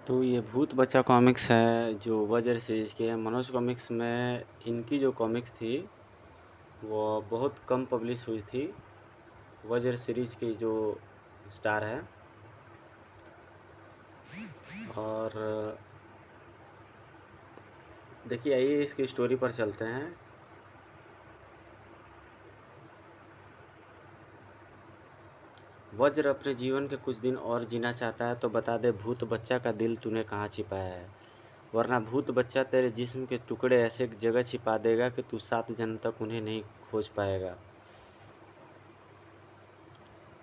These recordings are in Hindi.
तो ये भूत बच्चा कॉमिक्स है जो वज्र सीरीज की है। मनोज कॉमिक्स में इनकी जो कॉमिक्स थी वो बहुत कम पब्लिश हुई थी। वज्र सीरीज की जो स्टार है और देखिए आइए इसकी स्टोरी पर चलते हैं। वज्र अपने जीवन के कुछ दिन और जीना चाहता है तो बता दे भूत बच्चा का दिल तूने कहाँ छिपाया है, वरना भूत बच्चा तेरे जिस्म के टुकड़े ऐसे जगह छिपा देगा कि तू 7 जन्म तक उन्हें नहीं खोज पाएगा।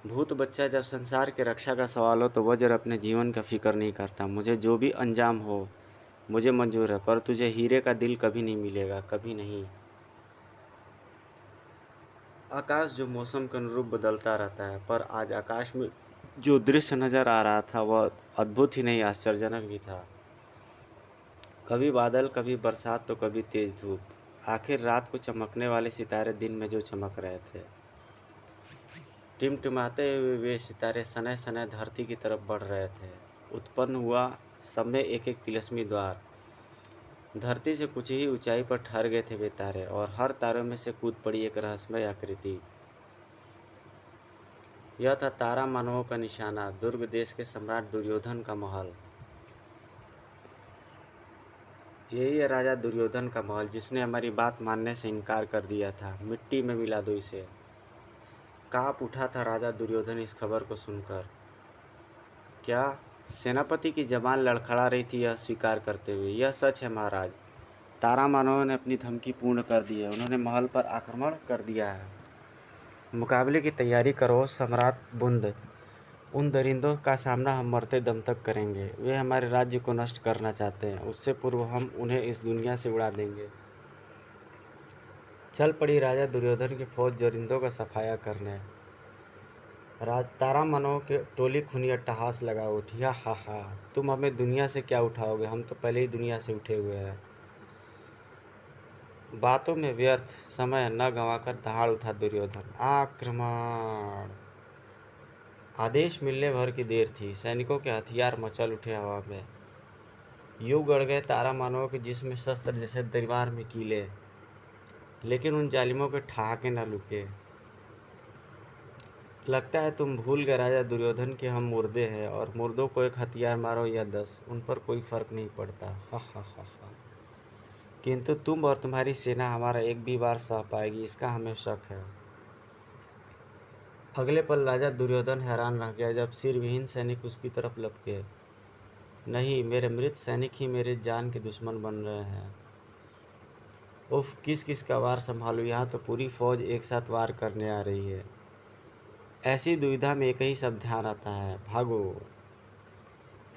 भूत बच्चा जब संसार के रक्षा का सवाल हो तो वज्र अपने जीवन का फिक्र नहीं करता। मुझे जो भी अंजाम हो मुझे मंजूर है, पर तुझे हीरे का दिल कभी नहीं मिलेगा, कभी नहीं। आकाश जो मौसम के अनुरूप बदलता रहता है, पर आज आकाश में जो दृश्य नज़र आ रहा था वह अद्भुत ही नहीं आश्चर्यजनक भी था। कभी बादल, कभी बरसात तो कभी तेज धूप। आखिर रात को चमकने वाले सितारे दिन में जो चमक रहे थे। टिमटिमाते हुए वे सितारे सने सने धरती की तरफ बढ़ रहे थे। उत्पन्न हुआ सब में एक एक तिलस्मी द्वार। धरती से कुछ ही ऊंचाई पर ठहर गए थे वे तारे, और हर तारों में से कूद पड़ी एक रहस्यमय आकृति। यह था तारा मानवों का निशाना, दुर्ग देश के सम्राट दुर्योधन का महल। यही है राजा दुर्योधन का महल, जिसने हमारी बात मानने से इनकार कर दिया था। मिट्टी में मिला दो इसे। कांप उठा था राजा दुर्योधन इस खबर को सुनकर। क्या? सेनापति की जबान लड़खड़ा रही थी यह स्वीकार करते हुए। यह सच है महाराज, तारा मानवों ने अपनी धमकी पूर्ण कर दी है। उन्होंने महल पर आक्रमण कर दिया है। मुकाबले की तैयारी करो सम्राट बुंद। उन दरिंदों का सामना हम मरते दम तक करेंगे। वे हमारे राज्य को नष्ट करना चाहते हैं, उससे पूर्व हम उन्हें इस दुनिया से उड़ा देंगे। चल पड़ी राजा दुर्योधन की फौज दरिंदों का सफाया करने। तारा मानवों के टोली खूनी अट्टहास लगा उठी। हा हा हा, तुम हमें दुनिया से क्या उठाओगे, हम तो पहले ही दुनिया से उठे हुए हैं। बातों में व्यर्थ समय न गंवाकर दहाड़ उठा दुर्योधन। आक्रमण! आदेश मिलने भर की देर थी। सैनिकों के हथियार मचल उठे हवा में। यूं गड़ गए तारा मानवों के जिस्म में शस्त्र जैसे दीवार में कीले। लेकिन उन जालिमों के ठहाके न लुके। लगता है तुम भूल गए राजा दुर्योधन कि हम मुर्दे हैं, और मुर्दों को एक हथियार मारो या 10, उन पर कोई फर्क नहीं पड़ता। हा हा हा हा। किंतु तुम और तुम्हारी सेना हमारा एक भी वार सह पाएगी, इसका हमें शक है। अगले पल राजा दुर्योधन हैरान रह गया जब सिर विहीन सैनिक उसकी तरफ लपके। नहीं, मेरे मृत सैनिक ही मेरे जान के दुश्मन बन रहे हैं। उफ, किस किस का वार संभालूं, यहाँ तो पूरी फौज एक साथ वार करने आ रही है। ऐसी दुविधा में एक ही सब ध्यान आता है, भागो।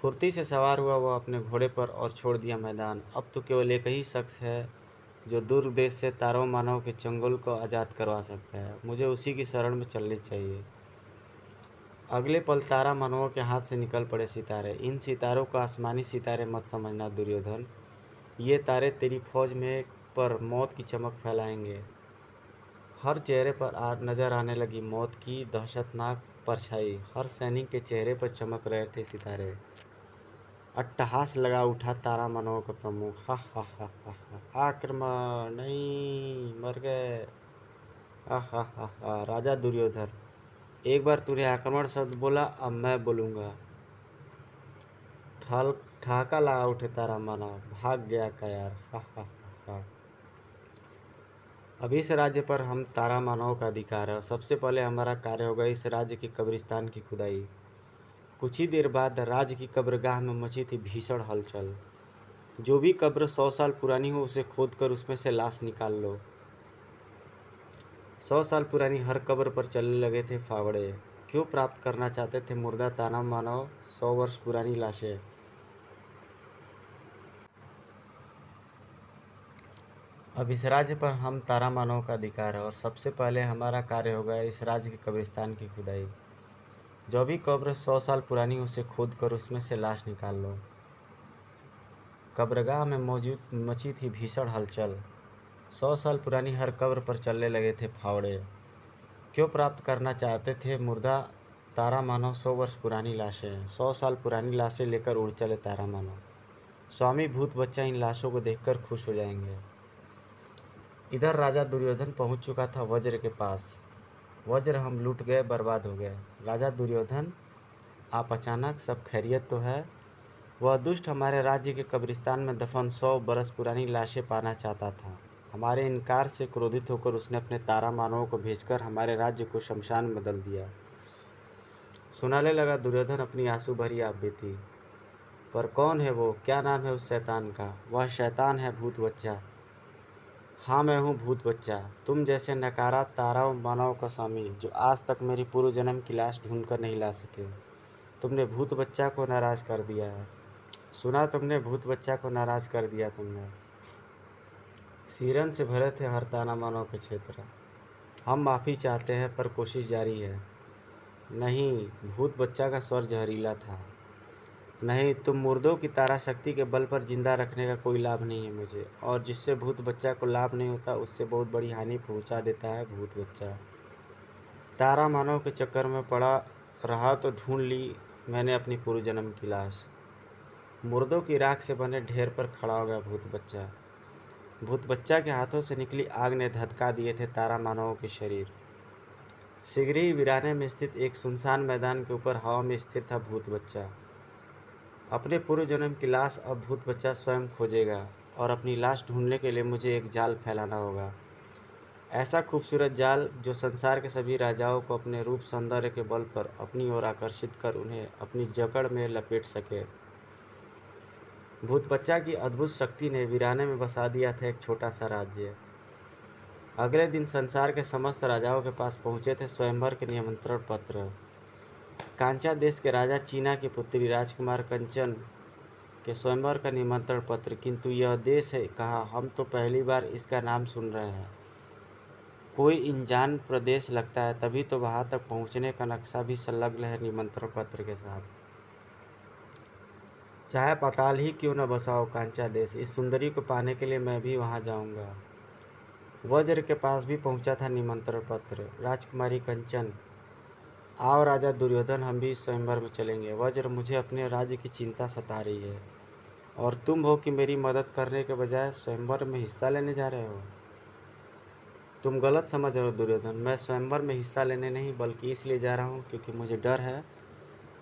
फुर्ती से सवार हुआ वह अपने घोड़े पर और छोड़ दिया मैदान। अब तो केवल एक ही शख्स है जो दुर्ग देश से तारों मानव के चंगुल को आज़ाद करवा सकता है। मुझे उसी की शरण में चलनी चाहिए। अगले पल तारा मानवों के हाथ से निकल पड़े सितारे। इन सितारों को आसमानी सितारे मत समझना दुर्योधन। ये तारे तेरी फौज में पर मौत की चमक फैलाएंगे। हर चेहरे पर नजर आने लगी मौत की दहशतनाक परछाई। हर सैनिक के चेहरे पर चमक रहे थे सितारे। अट्टहास लगा उठा तारा मानवों का प्रमुख। हा हा हा हा हा। आक्रमण! नहीं, मर गए। हा हा हा हा। राजा दुर्योधन, एक बार तूने आक्रमण शब्द बोला, अब मैं बोलूँगा। ठहाका लगा उठे तारा मानव। भाग गया क्या यार? हा हा हा हा। अब इस राज्य पर हम तारा मानव का अधिकार है, और सबसे पहले हमारा कार्य होगा इस राज्य के कब्रिस्तान की खुदाई। कुछ ही देर बाद राज्य की कब्रगाह में मची थी भीषण हलचल। जो भी कब्र 100 साल पुरानी हो उसे खोद कर उसमें से लाश निकाल लो। 100 साल पुरानी हर कब्र पर चलने लगे थे फावड़े। क्यों प्राप्त करना चाहते थे मुर्दा ताना मानव 100 वर्ष पुरानी लाशें? अब इस राज्य पर हम तारा मानव का अधिकार है, और सबसे पहले हमारा कार्य होगा इस राज्य के कब्रिस्तान की खुदाई। जो भी कब्र 100 साल पुरानी हो उसे खोद कर उसमें से लाश निकाल लो। कब्रगाह में मौजूद मची थी भीषण हलचल। 100 साल पुरानी हर कब्र पर चलने लगे थे फावड़े। क्यों प्राप्त करना चाहते थे मुर्दा तारा मानव 100 वर्ष पुरानी लाशें हैं। 100 साल पुरानी लाशें लेकर उड़ चले तारा मानव। स्वामी भूत बच्चा इन लाशों को देखकर खुश हो जाएंगे। इधर राजा दुर्योधन पहुंच चुका था वज्र के पास। वज्र, हम लूट गए, बर्बाद हो गए। राजा दुर्योधन, आप अचानक, सब खैरियत तो है? वह दुष्ट हमारे राज्य के कब्रिस्तान में दफन 100 बरस पुरानी लाशें पाना चाहता था। हमारे इनकार से क्रोधित होकर उसने अपने तारा मानवों को भेजकर हमारे राज्य को शमशान में बदल दिया। सुनाने लगा दुर्योधन अपनी आंसू भरी आप बीती। पर कौन है वो? क्या नाम है उस शैतान का? वह शैतान है भूत बच्चा। हाँ, मैं हूँ भूत बच्चा, तुम जैसे नकारा तारा मानव का स्वामी, जो आज तक मेरी पूर्व जन्म की लाश ढूंढ कर नहीं ला सके। तुमने भूत बच्चा को नाराज कर दिया है। सुना तुमने, भूत बच्चा को नाराज कर दिया तुमने। सिरन से भरे थे हर ताना मानव के क्षेत्र। हम माफ़ी चाहते हैं पर कोशिश जारी है। नहीं, भूत बच्चा का स्वर जहरीला था। नहीं, तुम मुर्दों की तारा शक्ति के बल पर जिंदा रखने का कोई लाभ नहीं है मुझे, और जिससे भूत बच्चा को लाभ नहीं होता उससे बहुत बड़ी हानि पहुंचा देता है भूत बच्चा। तारा मानव के चक्कर में पड़ा रहा तो ढूंढ ली मैंने अपनी पूर्व जन्म की लाश। मुर्दों की राख से बने ढेर पर खड़ा हो गया भूत बच्चा। भूत बच्चा के हाथों से निकली आग ने धधका दिए थे तारा मानवों के शरीर। शीघ्र ही वीराने में स्थित एक सुनसान मैदान के ऊपर हवा में स्थिर था भूत बच्चा। अपने पूर्व जन्म की लाश अब भूत बच्चा स्वयं खोजेगा, और अपनी लाश ढूंढने के लिए मुझे एक जाल फैलाना होगा। ऐसा खूबसूरत जाल जो संसार के सभी राजाओं को अपने रूप सौंदर्य के बल पर अपनी ओर आकर्षित कर उन्हें अपनी जकड़ में लपेट सके। भूत बच्चा की अद्भुत शक्ति ने वीराने में बसा दिया था एक छोटा सा राज्य। अगले दिन संसार के समस्त राजाओं के पास पहुंचे थे स्वयंवर के निमंत्रण पत्र। कांचा देश के राजा चीना की पुत्री राजकुमार कंचन के स्वयंवर का निमंत्रण पत्र। किंतु यह देश है कहाँ? हम तो पहली बार इसका नाम सुन रहे हैं। कोई अनजान प्रदेश लगता है, तभी तो वहाँ तक पहुँचने का नक्शा भी संलग्न है निमंत्रण पत्र के साथ। चाहे पाताल ही क्यों न बसा हो कांचा देश, इस सुंदरी को पाने के लिए मैं भी वहाँ जाऊँगा। वज्र के पास भी पहुँचा था निमंत्रण पत्र। राजकुमारी कंचन, आओ राजा दुर्योधन, हम भी स्वयंवर में चलेंगे। वज्र, मुझे अपने राज्य की चिंता सता रही है, और तुम हो कि मेरी मदद करने के बजाय स्वयंवर में हिस्सा लेने जा रहे हो। तुम गलत समझ रहे हो दुर्योधन, मैं स्वयंवर में हिस्सा लेने नहीं बल्कि इसलिए जा रहा हूँ क्योंकि मुझे डर है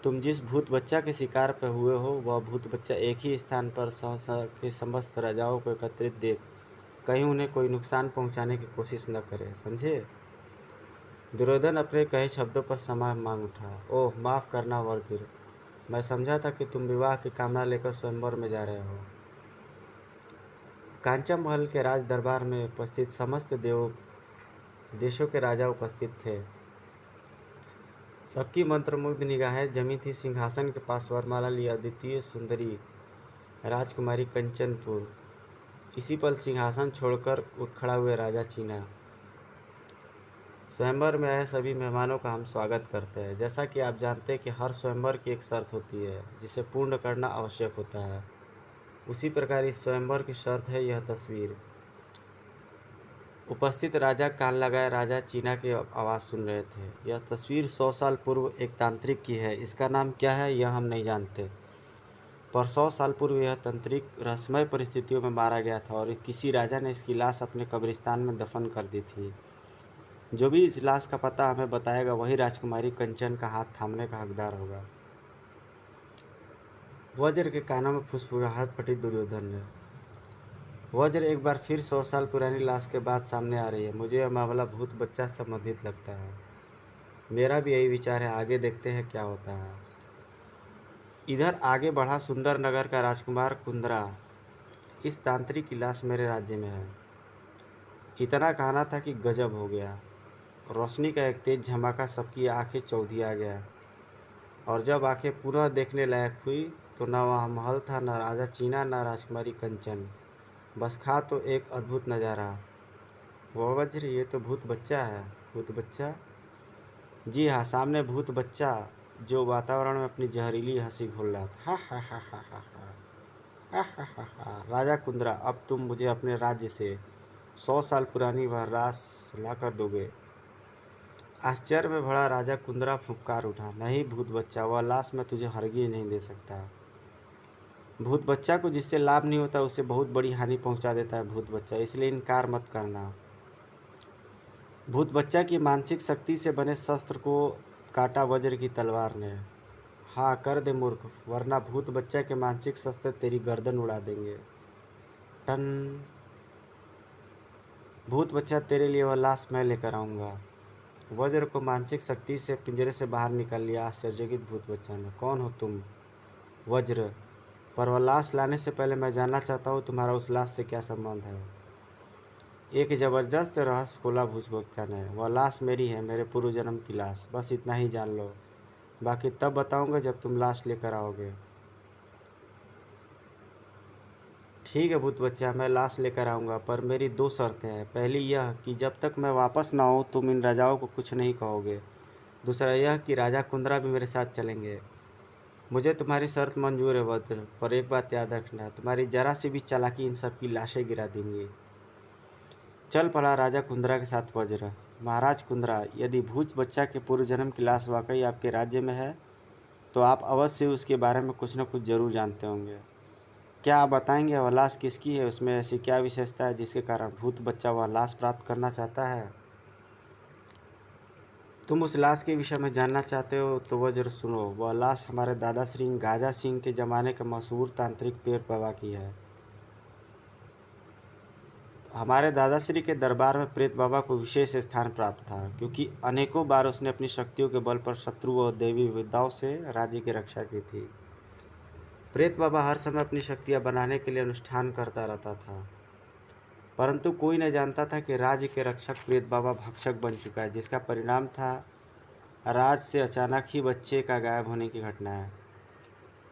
तुम जिस भूत बच्चा के शिकार पर हुए हो वह भूत बच्चा एक ही स्थान पर सहसा के समस्त राजाओं को एकत्रित देख कहीं उन्हें कोई नुकसान पहुँचाने की कोशिश न करे, समझे। दुर्योधन अपने कहे शब्दों पर क्षमा मांग उठा। ओह, माफ़ करना वज्र, मैं समझा था कि तुम विवाह की कामना लेकर स्वयंवर में जा रहे हो। कांचा महल के राज दरबार में उपस्थित समस्त देशों के राजा उपस्थित थे। सबकी मंत्रमुग्ध निगाहें जमी थी सिंहासन के पास वरमाला लिए अद्वितीय सुंदरी राजकुमारी कंचनपुर। इसी पल सिंहासन छोड़कर उठ खड़ा हुए राजा चीना। स्वयंवर में आए सभी मेहमानों का हम स्वागत करते हैं। जैसा कि आप जानते हैं कि हर स्वयंवर की एक शर्त होती है जिसे पूर्ण करना आवश्यक होता है, उसी प्रकार इस स्वयंवर की शर्त है यह तस्वीर। उपस्थित राजा कान लगाए राजा चीना की आवाज़ सुन रहे थे। यह तस्वीर 100 साल पूर्व एक तांत्रिक की है। इसका नाम क्या है यह हम नहीं जानते, पर 100 साल पूर्व यह तांत्रिक रहस्यमय परिस्थितियों में मारा गया था और किसी राजा ने इसकी लाश अपने कब्रिस्तान में दफन कर दी थी। जो भी इस लाश का पता हमें बताएगा वही राजकुमारी कंचन का हाथ थामने का हकदार होगा। वज्र के कानों में फुसफुसाहट फटी दुर्योधन ने। वज्र, एक बार फिर 100 साल पुरानी लाश के बाद सामने आ रही है। मुझे यह मामला भूत बच्चा से संबंधित लगता है। मेरा भी यही विचार है, आगे देखते हैं क्या होता है। इधर आगे बढ़ा सुंदर नगर का राजकुमार कुंदरा। इस तांत्रिक की लाश मेरे राज्य में है। इतना कहना था कि गजब हो गया। रोशनी का एक तेज झमाका सबकी आंखें चौंधिया गया, और जब आंखें पुनः देखने लायक हुई तो न वहाँ महल था, न राजा चीना, न राजकुमारी कंचन। बस खा तो एक अद्भुत नज़ारा। वह वज्र, ये तो भूत बच्चा है। भूत बच्चा? जी हाँ, सामने भूत बच्चा जो वातावरण में अपनी जहरीली हंसी घोल रहा था। हा हा हा हा हा हा हा हा हा। राजा कुंदरा, अब तुम मुझे अपने राज्य से 100 साल पुरानी वह रास ला कर दोगे। आश्चर्य में भरा राजा कुंदरा फुफकार उठा, नहीं भूत बच्चा, वह लाश मैं तुझे हरगिज नहीं दे सकता। भूत बच्चा को जिससे लाभ नहीं होता उससे बहुत बड़ी हानि पहुंचा देता है भूत बच्चा, इसलिए इनकार मत करना। भूत बच्चा की मानसिक शक्ति से बने शस्त्र को काटा वज्र की तलवार ने। हाँ कर दे मूर्ख, वरना भूत बच्चा के मानसिक शस्त्र तेरी गर्दन उड़ा देंगे। टन। भूत बच्चा, तेरे लिए वह लाश मैं लेकर आऊँगा। वज्र को मानसिक शक्ति से पिंजरे से बाहर निकाल लिया आश्चर्यचकित भूत बच्चा ने। कौन हो तुम? वज्र, पर वह लाश लाने से पहले मैं जानना चाहता हूँ तुम्हारा उस लाश से क्या संबंध है। एक जबरदस्त रहस्य खोला भूत बच्चा ने। वह लाश मेरी है, मेरे पूर्व जन्म की लाश, बस इतना ही जान लो। बाकी तब बताऊंगा जब तुम लाश लेकर आओगे। ठीक है भूत बच्चा, मैं लाश लेकर आऊँगा, पर मेरी दो शर्तें हैं। पहली यह कि जब तक मैं वापस ना आऊँ तुम इन राजाओं को कुछ नहीं कहोगे। दूसरा यह कि राजा कुंदरा भी मेरे साथ चलेंगे। मुझे तुम्हारी शर्त मंजूर है वज्र, पर एक बात याद रखना, तुम्हारी जरा सी भी चालाकी इन सब की लाशें गिरा देंगी। चल पड़ा राजा कुंदरा के साथ वज्र। महाराज कुंदरा, यदि भूत बच्चा के पूर्व जन्म की लाश वाकई आपके राज्य में है तो आप अवश्य उसके बारे में कुछ न कुछ जरूर जानते होंगे। क्या आप बताएंगे वह लाश किसकी है? उसमें ऐसी क्या विशेषता है जिसके कारण भूत बच्चा वह लाश प्राप्त करना चाहता है? तुम उस लाश के विषय में जानना चाहते हो तो वह जरूर सुनो। वह लाश हमारे दादा श्री गाजा सिंह के ज़माने के मशहूर तांत्रिक पीर बाबा की है। हमारे दादाश्री के दरबार में प्रेत बाबा को विशेष स्थान प्राप्त था, क्योंकि अनेकों बार उसने अपनी शक्तियों के बल पर शत्रु और देवी विद्याओं से राज्य की रक्षा की थी। प्रेत बाबा हर समय अपनी शक्तियां बनाने के लिए अनुष्ठान करता रहता था, परंतु कोई न जानता था कि राज्य के रक्षक प्रेत बाबा भक्षक बन चुका है, जिसका परिणाम था राज से अचानक ही बच्चे का गायब होने की घटना है।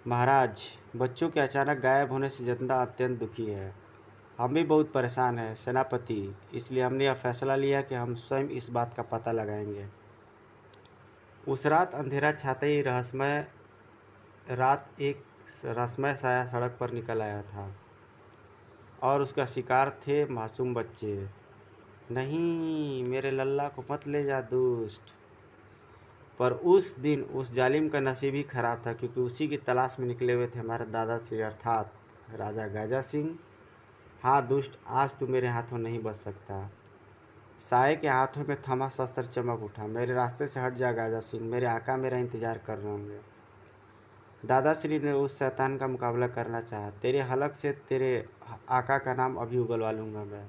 महाराज, बच्चों के अचानक गायब होने से जनता अत्यंत दुखी है। हम भी बहुत परेशान हैं सेनापति, इसलिए हमने यह फैसला लिया कि हम स्वयं इस बात का पता लगाएंगे। उस रात अंधेरा छाते ही एक रहस्यमय साया सड़क पर निकल आया था और उसका शिकार थे मासूम बच्चे। नहीं, मेरे लल्ला को मत ले जा दुष्ट। पर उस दिन उस जालिम का नसीब ही खराब था, क्योंकि उसी की तलाश में निकले हुए थे हमारे दादाश्री अर्थात राजा गाजा सिंह। हाँ दुष्ट, आज तू मेरे हाथों नहीं बच सकता। साये के हाथों में थमा शस्त्र चमक उठा। मेरे रास्ते से हट जा गाजा सिंह, मेरे आका मेरा इंतजार कर रहे होंगे। दादाश्री ने उस शैतान का मुकाबला करना चाहा। तेरे हलक से तेरे आका का नाम अभी उगलवा लूँगा मैं।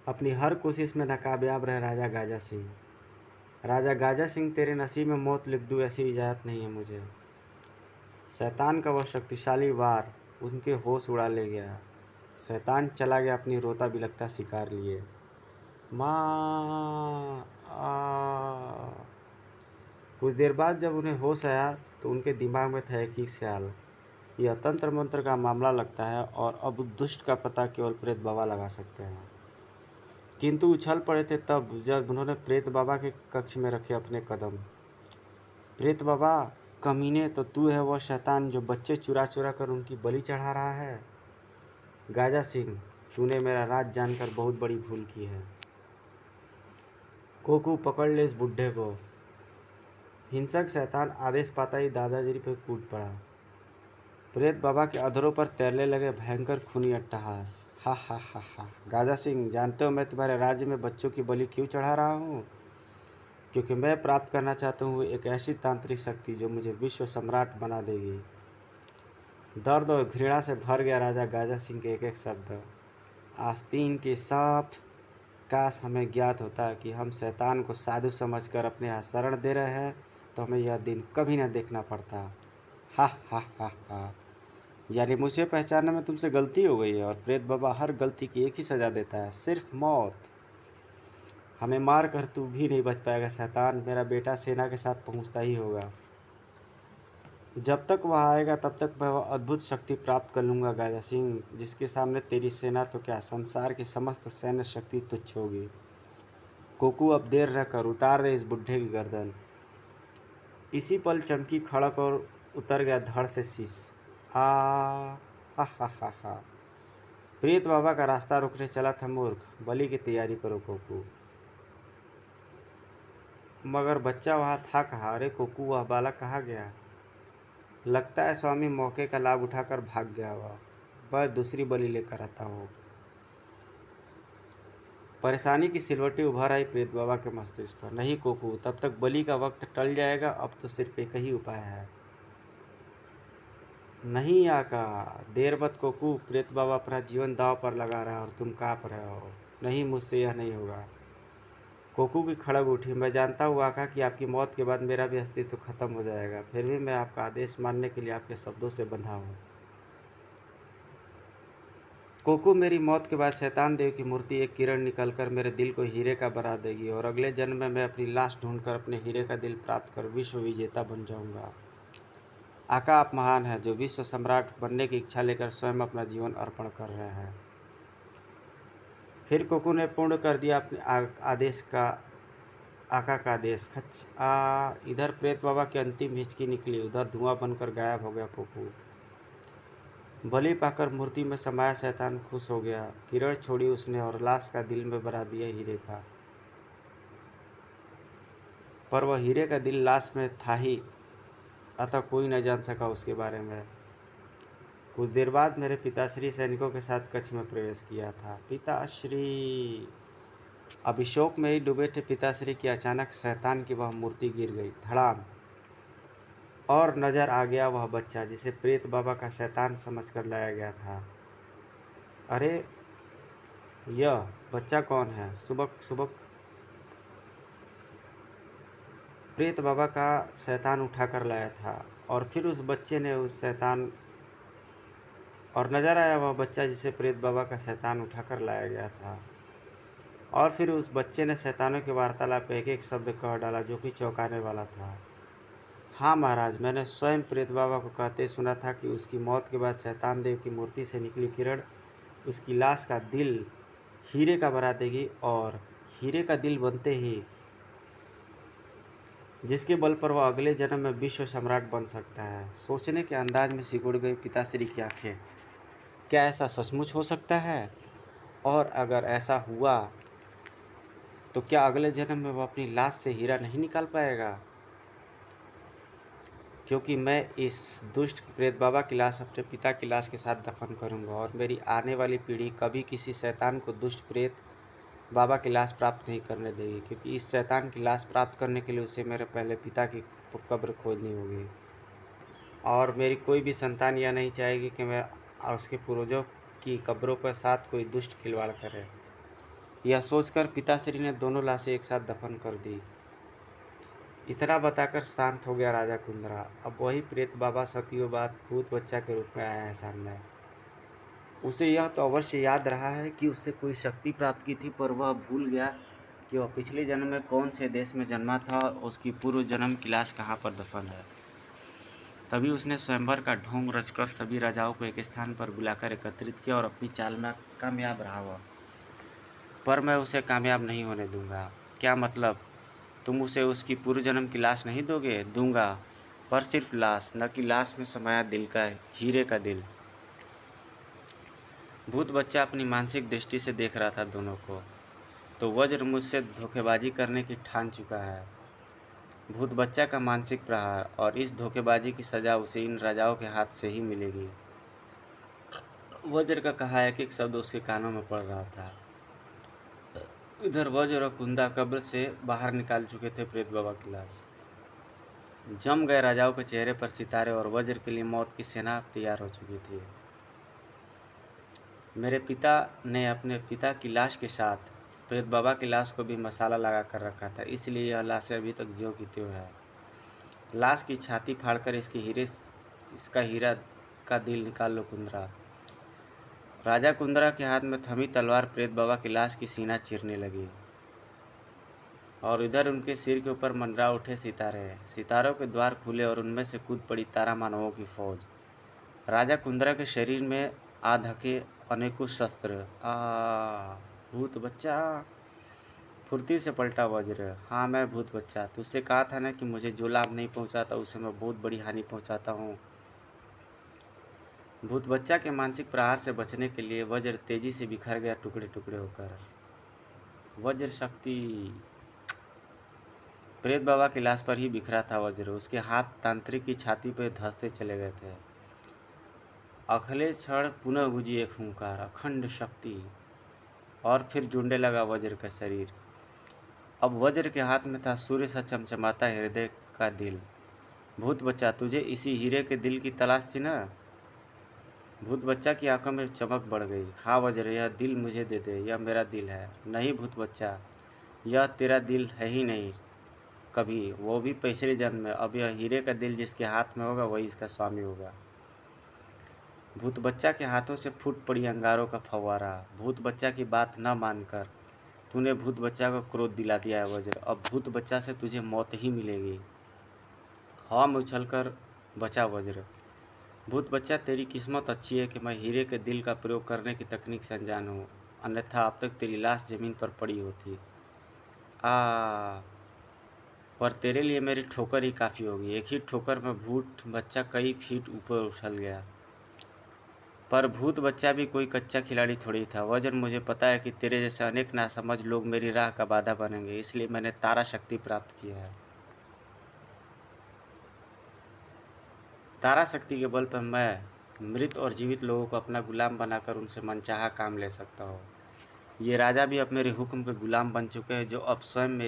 अपनी हर कोशिश में नाकामयाब रहे राजा गाजा सिंह। राजा गाजा सिंह, तेरे नसीब में मौत लिख दूँ ऐसी इजाज़त नहीं है मुझे। शैतान का वह शक्तिशाली वार उनके होश उड़ा ले गया। शैतान चला गया अपनी रोता बिलखता शिकार लिए। माँ आ। कुछ देर बाद जब उन्हें होश आया तो उनके दिमाग में था एक ही ख्याल, यह तंत्र मंत्र का मामला लगता है और अब दुष्ट का पता केवल प्रेत बाबा लगा सकते हैं। किंतु उछल पड़े थे तब जब उन्होंने प्रेत बाबा के कक्ष में रखे अपने कदम। प्रेत बाबा, कमीने, तो तू है वह शैतान जो बच्चे चुरा चुरा कर उनकी बलि चढ़ा रहा है। गाजा सिंह, तूने मेरा राज जानकर बहुत बड़ी भूल की है। कोकू, पकड़ ले इस बुढ़े को। हिंसक शैतान आदेश पाता ही दादाजी पर कूद पड़ा। प्रेत बाबा के अधरों पर तैरने लगे भयंकर खूनी अट्टहास। हा हा हा हा। गाजा सिंह, जानते हो मैं तुम्हारे राज्य में बच्चों की बलि क्यों चढ़ा रहा हूँ? क्योंकि मैं प्राप्त करना चाहता हूँ एक ऐसी तांत्रिक शक्ति जो मुझे विश्व सम्राट बना देगी। दर्द और घृणा से भर गया राजा गाजा सिंह के एक एक शब्द। आस्तीन के सांप, काश हमें ज्ञात होता कि हम शैतान को साधु समझकर अपने यहाँ शरण दे रहे हैं तो हमें यह दिन कभी न देखना पड़ता। हा हा हा हा। यानी मुझे पहचानने में तुमसे गलती हो गई है और प्रेत बाबा हर गलती की एक ही सज़ा देता है, सिर्फ मौत। हमें मार कर तू भी नहीं बच पाएगा शैतान, मेरा बेटा सेना के साथ पहुंचता ही होगा। जब तक वह आएगा तब तक मैं वह अद्भुत शक्ति प्राप्त कर लूँगा गाजा सिंह, जिसके सामने तेरी सेना तो क्या, संसार की समस्त सैन्य शक्ति तुच्छ होगी। कोकू, अब देर न कर, उतार दे इस बुढ़े की गर्दन। इसी पल चमकी खड़क और उतर गया धड़ से शीश। आ हा हा हा हा। प्रेत बाबा का रास्ता रोकने चला था मूर्ख, बलि की तैयारी करो कोकू। मगर बच्चा वहाँ था कहाँ? अरे कोकू, वह बालक कहाँ गया? लगता है स्वामी मौके का लाभ उठाकर भाग गया। वह बस दूसरी बलि लेकर आता हो। परेशानी की सिलवटी उभर आई प्रेत बाबा के मस्तिष्क पर। नहीं कोकू, तब तक बलि का वक्त टल जाएगा। अब तो सिर्फ एक ही उपाय है। नहीं आका, देर मत कोकू, प्रेत बाबा अपना जीवन दांव पर लगा रहा है और तुम काँप रहे हो। नहीं, मुझसे यह नहीं होगा। कोकू की खड़ग उठी। मैं जानता हूँ आका कि आपकी मौत के बाद मेरा भी अस्तित्व खत्म हो जाएगा, फिर भी मैं आपका आदेश मानने के लिए आपके शब्दों से बंधा हूँ। कोकू, मेरी मौत के बाद शैतान देव की मूर्ति एक किरण निकलकर मेरे दिल को हीरे का बना देगी और अगले जन्म में मैं अपनी लाश ढूंढकर अपने हीरे का दिल प्राप्त कर विश्व विजेता बन जाऊंगा। आका, आप महान हैं, जो विश्व सम्राट बनने की इच्छा लेकर स्वयं अपना जीवन अर्पण कर रहे हैं। फिर कोकू ने पूर्ण कर दिया अपने आदेश का, आका का आदेश। खच इधर प्रेत बाबा की अंतिम हिचकी निकली, उधर धुआं बनकर गायब हो गया कोकू। बलि पाकर मूर्ति में समाया शैतान खुश हो गया। किरण छोड़ी उसने और लाश का दिल में बना दिया हीरे का। पर वह हीरे का दिल लाश में था ही, अतः कोई न जान सका उसके बारे में। कुछ देर बाद मेरे पिताश्री सैनिकों के साथ कच्छ में प्रवेश किया था। पिताश्री अभिशोक में ही डूबे थे पिताश्री की अचानक शैतान की वह मूर्ति गिर गई, धड़ाम। और नजर आ गया वह बच्चा जिसे प्रेत बाबा का शैतान समझकर लाया गया था। अरे, यह बच्चा कौन है? सुबक सुबक प्रेत बाबा का शैतान उठा कर लाया था। और फिर उस बच्चे ने उस शैतान और नजर आया वह बच्चा जिसे प्रेत बाबा का शैतान उठा कर लाया गया था। और फिर उस बच्चे ने शैतानों के वार्तालाप एक एक शब्द कह डाला जो कि चौंकाने वाला था। हाँ महाराज, मैंने स्वयं प्रेत बाबा को कहते सुना था कि उसकी मौत के बाद शैतान देव की मूर्ति से निकली किरण उसकी लाश का दिल हीरे का बना देगी और हीरे का दिल बनते ही जिसके बल पर वह अगले जन्म में विश्व सम्राट बन सकता है। सोचने के अंदाज में सिकुड़ गई पिताश्री की आंखें। क्या ऐसा सचमुच हो सकता है? और अगर ऐसा हुआ तो क्या अगले जन्म में वह अपनी लाश से हीरा नहीं निकाल पाएगा? क्योंकि मैं इस दुष्ट प्रेत बाबा की लाश अपने पिता की लाश के साथ दफन करूंगा और मेरी आने वाली पीढ़ी कभी किसी शैतान को दुष्ट प्रेत बाबा की लाश प्राप्त नहीं करने देगी, क्योंकि इस शैतान की लाश प्राप्त करने के लिए उसे मेरे पहले पिता की कब्र खोदनी होगी। और मेरी कोई भी संतान यह नहीं चाहेगी कि मैं उसके पूर्वजों की कब्रों पर साथ कोई दुष्ट खिलवाड़ करे। यह सोचकर पिताश्री ने दोनों लाशें एक साथ दफन कर दी। इतना बताकर शांत हो गया राजा कुंदरा। अब वही प्रेत बाबा सदियों बाद भूत बच्चा के रूप में आया है सामने। उसे यह तो अवश्य याद रहा है कि उससे कोई शक्ति प्राप्त की थी, पर वह भूल गया कि वह पिछले जन्म में कौन से देश में जन्मा था और उसकी पूर्व जन्म की लाश कहाँ पर दफन है। तभी उसने स्वयंवर का ढोंग रचकर सभी राजाओं को एक स्थान पर बुलाकर एकत्रित किया और अपनी चाल में कामयाब रहा वह। पर मैं उसे कामयाब नहीं होने दूंगा। क्या मतलब? तुम उसे उसकी पूर्व जन्म की लाश नहीं दोगे? दूंगा, पर सिर्फ लाश, न कि लाश में समाया दिल का हीरे का दिल। भूत बच्चा अपनी मानसिक दृष्टि से देख रहा था दोनों को। तो वज्र मुझसे धोखेबाजी करने की ठान चुका है। भूत बच्चा का मानसिक प्रहार, और इस धोखेबाजी की सजा उसे इन राजाओं के हाथ से ही मिलेगी। वज्र का कहा एक शब्द उसके कानों में पड़ रहा था। इधर वज्र और कुंदा कब्र से बाहर निकाल चुके थे प्रेत बाबा की लाश। जम गए राजाओं के चेहरे पर सितारे और वज्र के लिए मौत की सेना तैयार हो चुकी थी। मेरे पिता ने अपने पिता की लाश के साथ प्रेत बाबा की लाश को भी मसाला लगा कर रखा था, इसलिए यह लाशें अभी तक ज्यों की त्यों है। लाश की छाती फाड़कर इसका हीरा का दिल निकाल लो कुंदरा। राजा कुंदरा के हाथ में थमी तलवार प्रेत बाबा की लाश की सीना चीरने लगी। और इधर उनके सिर के ऊपर मंडरा उठे सितारे। सितारों के द्वार खुले और उनमें से कूद पड़ी तारा मानवों की फौज। राजा कुंदरा के शरीर में आ धके अनेकों शस्त्र। भूत बच्चा, फुर्ती से पलटा वज्र। हाँ, मैं भूत बच्चा, तुझसे कहा था ना कि मुझे जो लाभ नहीं पहुंचाता उसे मैं बहुत बड़ी हानि पहुंचाता हूँ। भूत बच्चा के मानसिक प्रहार से बचने के लिए वज्र तेजी से बिखर गया टुकड़े टुकड़े होकर। वज्र शक्ति। प्रेत बाबा की लाश पर ही बिखरा था वज्र। उसके हाथ तांत्रिक की छाती पर धंसते चले गए थे। अगले क्षण पुनः गुजी एक हुंकार, अखंड शक्ति, और फिर जुड़ने लगा वज्र का शरीर। अब वज्र के हाथ में था सूर्य सा चमचमाता हृदय का दिल। भूत बच्चा, तुझे इसी हीरे के दिल की तलाश थी ना? भूत बच्चा की आंखों में चमक बढ़ गई। हाँ वज्र, यह दिल मुझे दे दे, यह मेरा दिल है। नहीं भूत बच्चा, यह तेरा दिल है ही नहीं कभी, वो भी पिछले जन्म में। अब यह हीरे का दिल जिसके हाथ में होगा वही इसका स्वामी होगा। भूत बच्चा के हाथों से फूट पड़ी अंगारों का फव्वारा। भूत बच्चा की बात न मानकर तूने भूत बच्चा को क्रोध दिला दिया है वज्र। अब भूत बच्चा से तुझे मौत ही मिलेगी। हवा में उछलकर बचा वज्र। भूत बच्चा, तेरी किस्मत अच्छी है कि मैं हीरे के दिल का प्रयोग करने की तकनीक से अनजान हूँ, अन्यथा अब तक तेरी लाश जमीन पर पड़ी होती। आ पर तेरे लिए मेरी ठोकर ही काफ़ी होगी। एक ही ठोकर में भूत बच्चा कई फीट ऊपर उछल गया। पर भूत बच्चा भी कोई कच्चा खिलाड़ी थोड़ी था। वज्र, मुझे पता है कि तेरे जैसे अनेक नासमझ लोग मेरी राह का बाधा बनेंगे, इसलिए मैंने तारा शक्ति प्राप्त की है। तारा शक्ति के बल पर मैं मृत और जीवित लोगों को अपना गुलाम बनाकर उनसे मनचाहा काम ले सकता हूँ। ये राजा भी अब मेरे हुक्म के गुलाम बन चुके हैं, जो अब स्वयं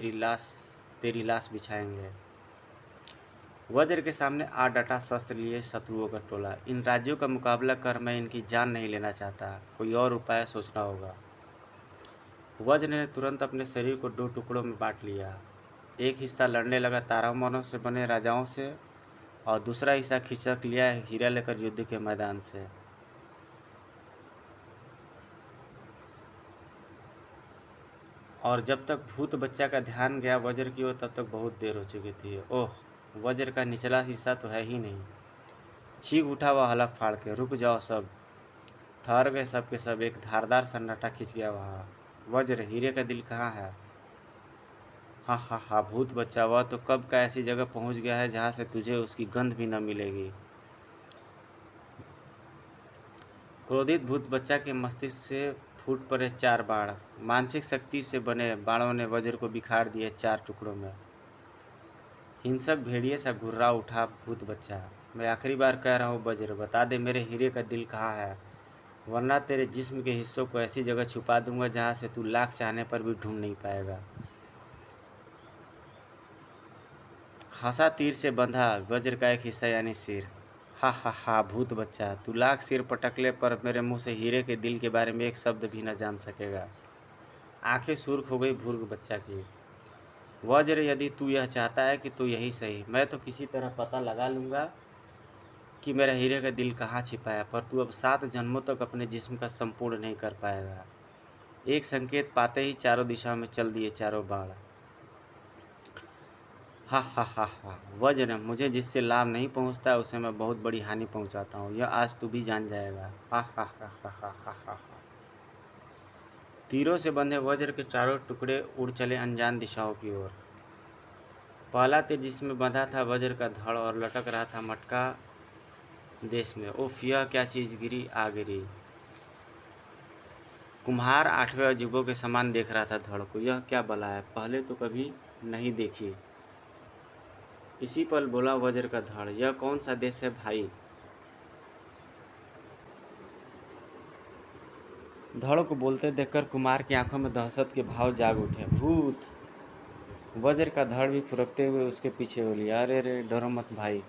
तेरी लाश बिछाएंगे। वज्र के सामने आ डटा शस्त्र लिए शत्रुओं का टोला। इन राज्यों का मुकाबला कर मैं इनकी जान नहीं लेना चाहता, कोई और उपाय सोचना होगा। वज्र ने तुरंत अपने शरीर को दो टुकड़ों में बांट लिया। एक हिस्सा लड़ने लगा तारामनों से बने राजाओं से, और दूसरा हिस्सा खिसक लिया हीरा लेकर युद्ध के मैदान से। और जब तक भूत बच्चा का ध्यान गया वज्र की ओर, तब तक बहुत देर हो चुकी थी। ओह, वज्र का निचला हिस्सा तो है ही नहीं। चीख उठा वह हलक फाड़ के, रुक जाओ सब। ठहर गए सब के सब। एक धारदार सन्नाटा खिंच गया वहाँ। वज्र, हीरे का दिल कहाँ है? हाँ हाँ हाँ भूत बच्चा, वह तो कब का ऐसी जगह पहुँच गया है जहाँ से तुझे उसकी गंध भी न मिलेगी। क्रोधित भूत बच्चा के मस्तिष्क से फूट पड़े चार बाण। मानसिक शक्ति से बने बाणों ने वज्र को बिखार दिए चार टुकड़ों में। हिंसक भेड़िए सा घुर्रा उठा भूत बच्चा। मैं आखिरी बार कह रहा हूँ वज्र, बता दे मेरे हीरे का दिल कहाँ है, वरना तेरे जिस्म के हिस्सों को ऐसी जगह छुपा दूंगा जहाँ से तू लाख चाहने पर भी ढूंढ नहीं पाएगा। हंसा तीर से बंधा वज्र का एक हिस्सा यानी सिर। हा हा हा भूत बच्चा, तू लाख सिर पटकले पर मेरे मुंह से हीरे के दिल के बारे में एक शब्द भी न जान सकेगा। आंखें सुर्ख हो गई भूर्ग बच्चा की। वज्र, यदि तू यह चाहता है कि तू यही सही, मैं तो किसी तरह पता लगा लूंगा कि मेरा हीरे का दिल कहाँ छिपा है, पर तू अब 7 जन्मों तक अपने जिस्म का संपूर्ण नहीं कर पाएगा। एक संकेत पाते ही चारों दिशाओं में चल दिए चारों बाण। हा हा हा हा वज्र, मुझे जिससे लाभ नहीं पहुंचता उसे मैं बहुत बड़ी हानि पहुंचाता हूँ, यह आज तू भी जान जाएगा। हा हा हा हा हा हा हा हा। तीरों से बंधे वज्र के चारों टुकड़े उड़ चले अनजान दिशाओं की ओर। पहला तीर जिसमें बंधा था वज्र का धड़ और लटक रहा था मटका देश में। उफ, यह क्या चीज गिरी आ गिरी। कुम्हार 8वें अजूबों के समान देख रहा था धड़ को। यह क्या बला है, पहले तो कभी नहीं देखी। इसी पल बोला वज्र का धड़, यह कौन सा देश है भाई? धड़ को बोलते देखकर कुमार की आंखों में दहशत के भाव जाग उठे। भूत! वज्र का धड़ भी फुरकते हुए उसके पीछे बोली, अरे रे डरो मत भाई,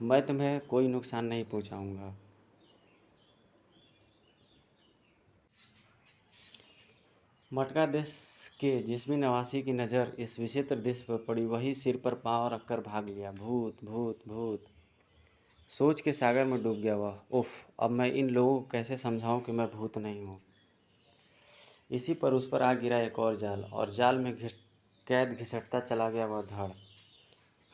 मैं तुम्हें कोई नुकसान नहीं पहुंचाऊंगा। मटका देश के जिस भी नवासी की नज़र इस विचित्र दृश्य पर पड़ी, वही सिर पर पांव रखकर भाग लिया। भूत भूत भूत! सोच के सागर में डूब गया वह। उफ, अब मैं इन लोगों को कैसे समझाऊं कि मैं भूत नहीं हूँ। इसी पर उस पर आ गिरा एक और जाल, और जाल में कैद घिसटता चला गया वह धड़।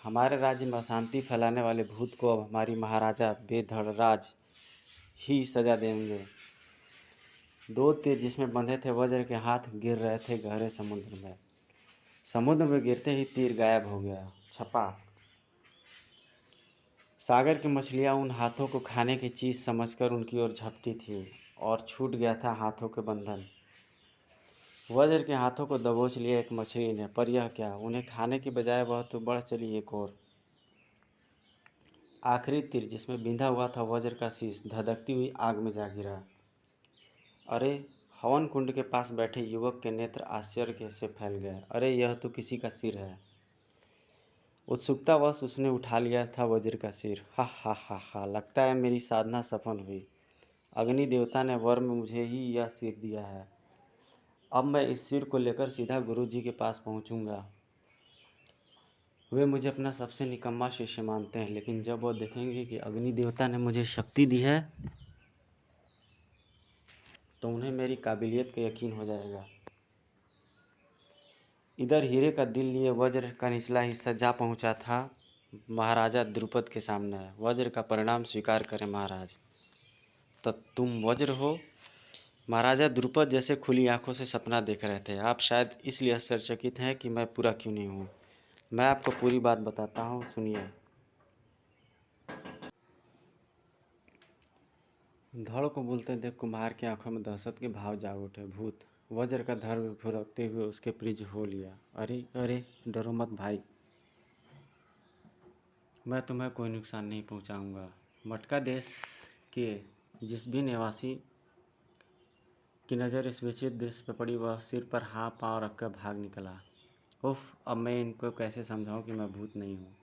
हमारे राज्य में अशांति फैलाने वाले भूत को अब हमारी महाराजा बेधड़राज ही सजा देंगे। दो तीर जिसमें बंधे थे वज्र के हाथ गिर रहे थे गहरे समुद्र में। समुद्र में गिरते ही तीर गायब हो गया। छपा! सागर की मछलियां उन हाथों को खाने की चीज़ समझकर उनकी ओर झपटी थी, और छूट गया था हाथों के बंधन। वज्र के हाथों को दबोच लिया एक मछली ने, पर यह क्या, उन्हें खाने की बजाय वह तो बढ़ चली एक और। आखिरी तीर जिसमें बिंधा हुआ था वज्र का शीश धधकती हुई आग में जा गिरा। अरे! हवन कुंड के पास बैठे युवक के नेत्र आश्चर्य से फैल गए। अरे, यह तो किसी का सिर है। उत्सुकतावश उसने उठा लिया था वज्र का सिर। हा हा हा हा, लगता है मेरी साधना सफल हुई। अग्नि देवता ने वर में मुझे ही यह सिर दिया है। अब मैं इस सिर को लेकर सीधा गुरु जी के पास पहुंचूंगा। वे मुझे अपना सबसे निकम्मा शिष्य मानते हैं, लेकिन जब वो देखेंगे कि अग्नि देवता ने मुझे शक्ति दी है तो उन्हें मेरी काबिलियत का यकीन हो जाएगा। इधर हीरे का दिल लिए वज्र का निचला हिस्सा जा पहुंचा था महाराजा द्रुपद के सामने। वज्र का परिणाम स्वीकार करें महाराज। तो तुम वज्र हो? महाराजा द्रुपद जैसे खुली आंखों से सपना देख रहे थे। आप शायद इसलिए आश्चर्यचकित हैं कि मैं पूरा क्यों नहीं हूँ। मैं आपको पूरी बात बताता हूँ, सुनिए। धड़ को बोलते देख कुम्हार की आंखों में दहशत के भाव जाग उठे। भूत! वज्र का धड़ फुरकते हुए उसके प्रिज हो लिया। अरे अरे, डरो मत भाई, मैं तुम्हें कोई नुकसान नहीं पहुंचाऊंगा। मटका देश के जिस भी निवासी की नज़र इस विचित्र दृश्य पर पड़ी वह सिर पर हाथ पांव रखकर भाग निकला। उफ! अब मैं इनको कैसे समझाऊं कि मैं भूत नहीं हूँ।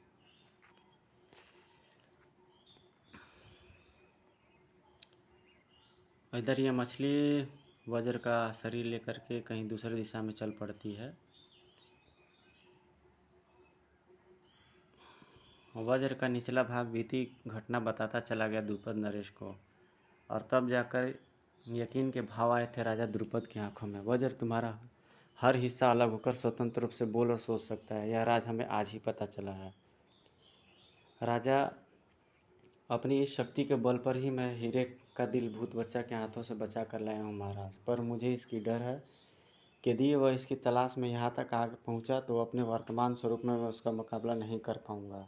इधर यह मछली वज्र का शरीर लेकर के कहीं दूसरी दिशा में चल पड़ती है। वज्र का निचला भाग बीती घटना बताता चला गया द्रुपद नरेश को, और तब जाकर यकीन के भाव आए थे राजा द्रुपद की आंखों में। वज्र तुम्हारा हर हिस्सा अलग होकर स्वतंत्र रूप से बोल और सोच सकता है, यह राज हमें आज ही पता चला है। राजा, अपनी इस शक्ति के बल पर ही मैं हीरे का दिल भूत बच्चा के हाथों से बचा कर लाया हूँ महाराज, पर मुझे इसकी डर है कि यदि वह इसकी तलाश में यहाँ तक आ पहुँचा तो अपने वर्तमान स्वरूप में मैं उसका मुकाबला नहीं कर पाऊँगा।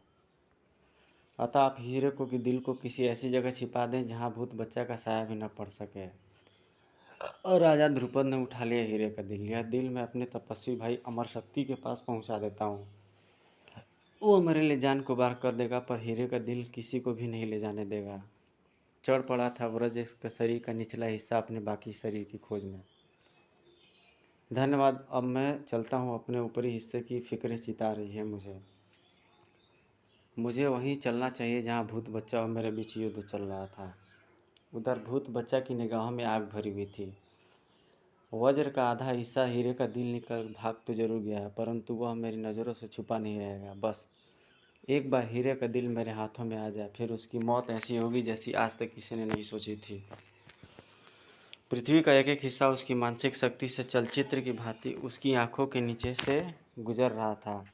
अतः आप हीरे को कि दिल को किसी ऐसी जगह छिपा दें जहाँ भूत बच्चा का साया भी न पड़ सके। और राजा द्रुपद ने उठा लिया हीरे का दिल। यह दिल मैं अपने तपस्वी भाई अमर शक्ति के पास पहुँचा देता हूँ। वो मेरे लिए जान कुर्बान कर देगा, पर हीरे का दिल किसी को भी नहीं ले जाने देगा। चढ़ पड़ा था व्रज के शरीर का निचला हिस्सा अपने बाकी शरीर की खोज में। धन्यवाद, अब मैं चलता हूँ। अपने ऊपरी हिस्से की फिक्रें सिता रही है मुझे वहीं चलना चाहिए जहाँ भूत बच्चा और मेरे बीच युद्ध चल रहा था। उधर भूत बच्चा की निगाहों में आग भरी हुई थी। वज्र का आधा हिस्सा हीरे का दिल निकल भाग तो जरूर गया है, परंतु वह मेरी नज़रों से छुपा नहीं रहेगा। बस एक बार हीरे का दिल मेरे हाथों में आ जाए, फिर उसकी मौत ऐसी होगी जैसी आज तक किसी ने नहीं सोची थी। पृथ्वी का एक एक हिस्सा उसकी मानसिक शक्ति से चलचित्र की भांति उसकी आंखों के नीचे से गुजर रहा था।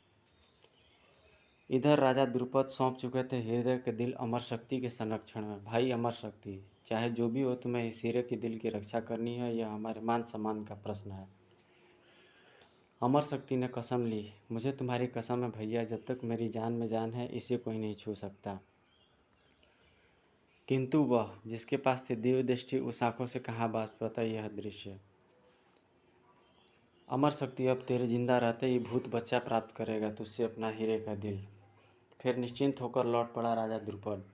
इधर राजा द्रुपद सौंप चुके थे हीरे के दिल अमर शक्ति के संरक्षण में। भाई अमर शक्ति, चाहे जो भी हो, तुम्हें इस हीरे के दिल की रक्षा करनी है, यह हमारे मान सम्मान का प्रश्न है। अमर शक्ति ने कसम ली, मुझे तुम्हारी कसम है भैया, जब तक मेरी जान में जान है इसे कोई नहीं छू सकता। किंतु वह जिसके पास थी दिव्य दृष्टि, उस आंखों से कहाँ बात पाता यह दृश्य। अमर शक्ति, अब तेरे जिंदा रहते ही भूत बच्चा प्राप्त करेगा तुझसे अपना हीरे का दिल। फिर निश्चिंत होकर लौट पड़ा राजा द्रुपद।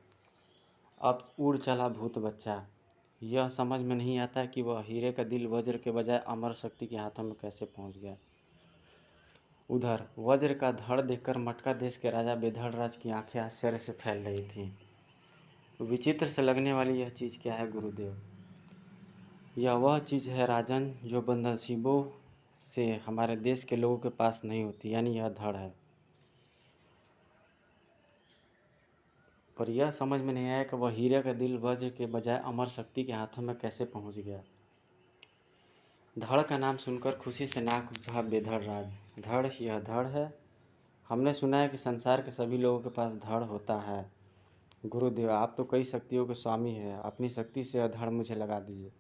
अब उड़ चला भूत बच्चा। यह समझ में नहीं आता कि वह हीरे का दिल वज्र के बजाय अमर शक्ति के हाथों में कैसे पहुंच गया। उधर वज्र का धड़ देखकर मटका देश के राजा बेधड़राज की आंखें आश्चर्य से फैल रही थीं। विचित्र से लगने वाली यह चीज़ क्या है गुरुदेव? यह वह चीज़ है राजन जो बदनसीबों से हमारे देश के लोगों के पास नहीं होती, यानी यह धड़ है। पर यह समझ में नहीं आया कि वह हीरे का दिल वज्र के बजाय अमर शक्ति के हाथों में कैसे पहुंच गया। धड़ का नाम सुनकर खुशी से नाक उठा बेधड़राज। धड़, यह धड़ है? हमने सुना है कि संसार के सभी लोगों के पास धड़ होता है। गुरुदेव, आप तो कई शक्तियों के स्वामी हैं, अपनी शक्ति से यह धड़ मुझे लगा दीजिए।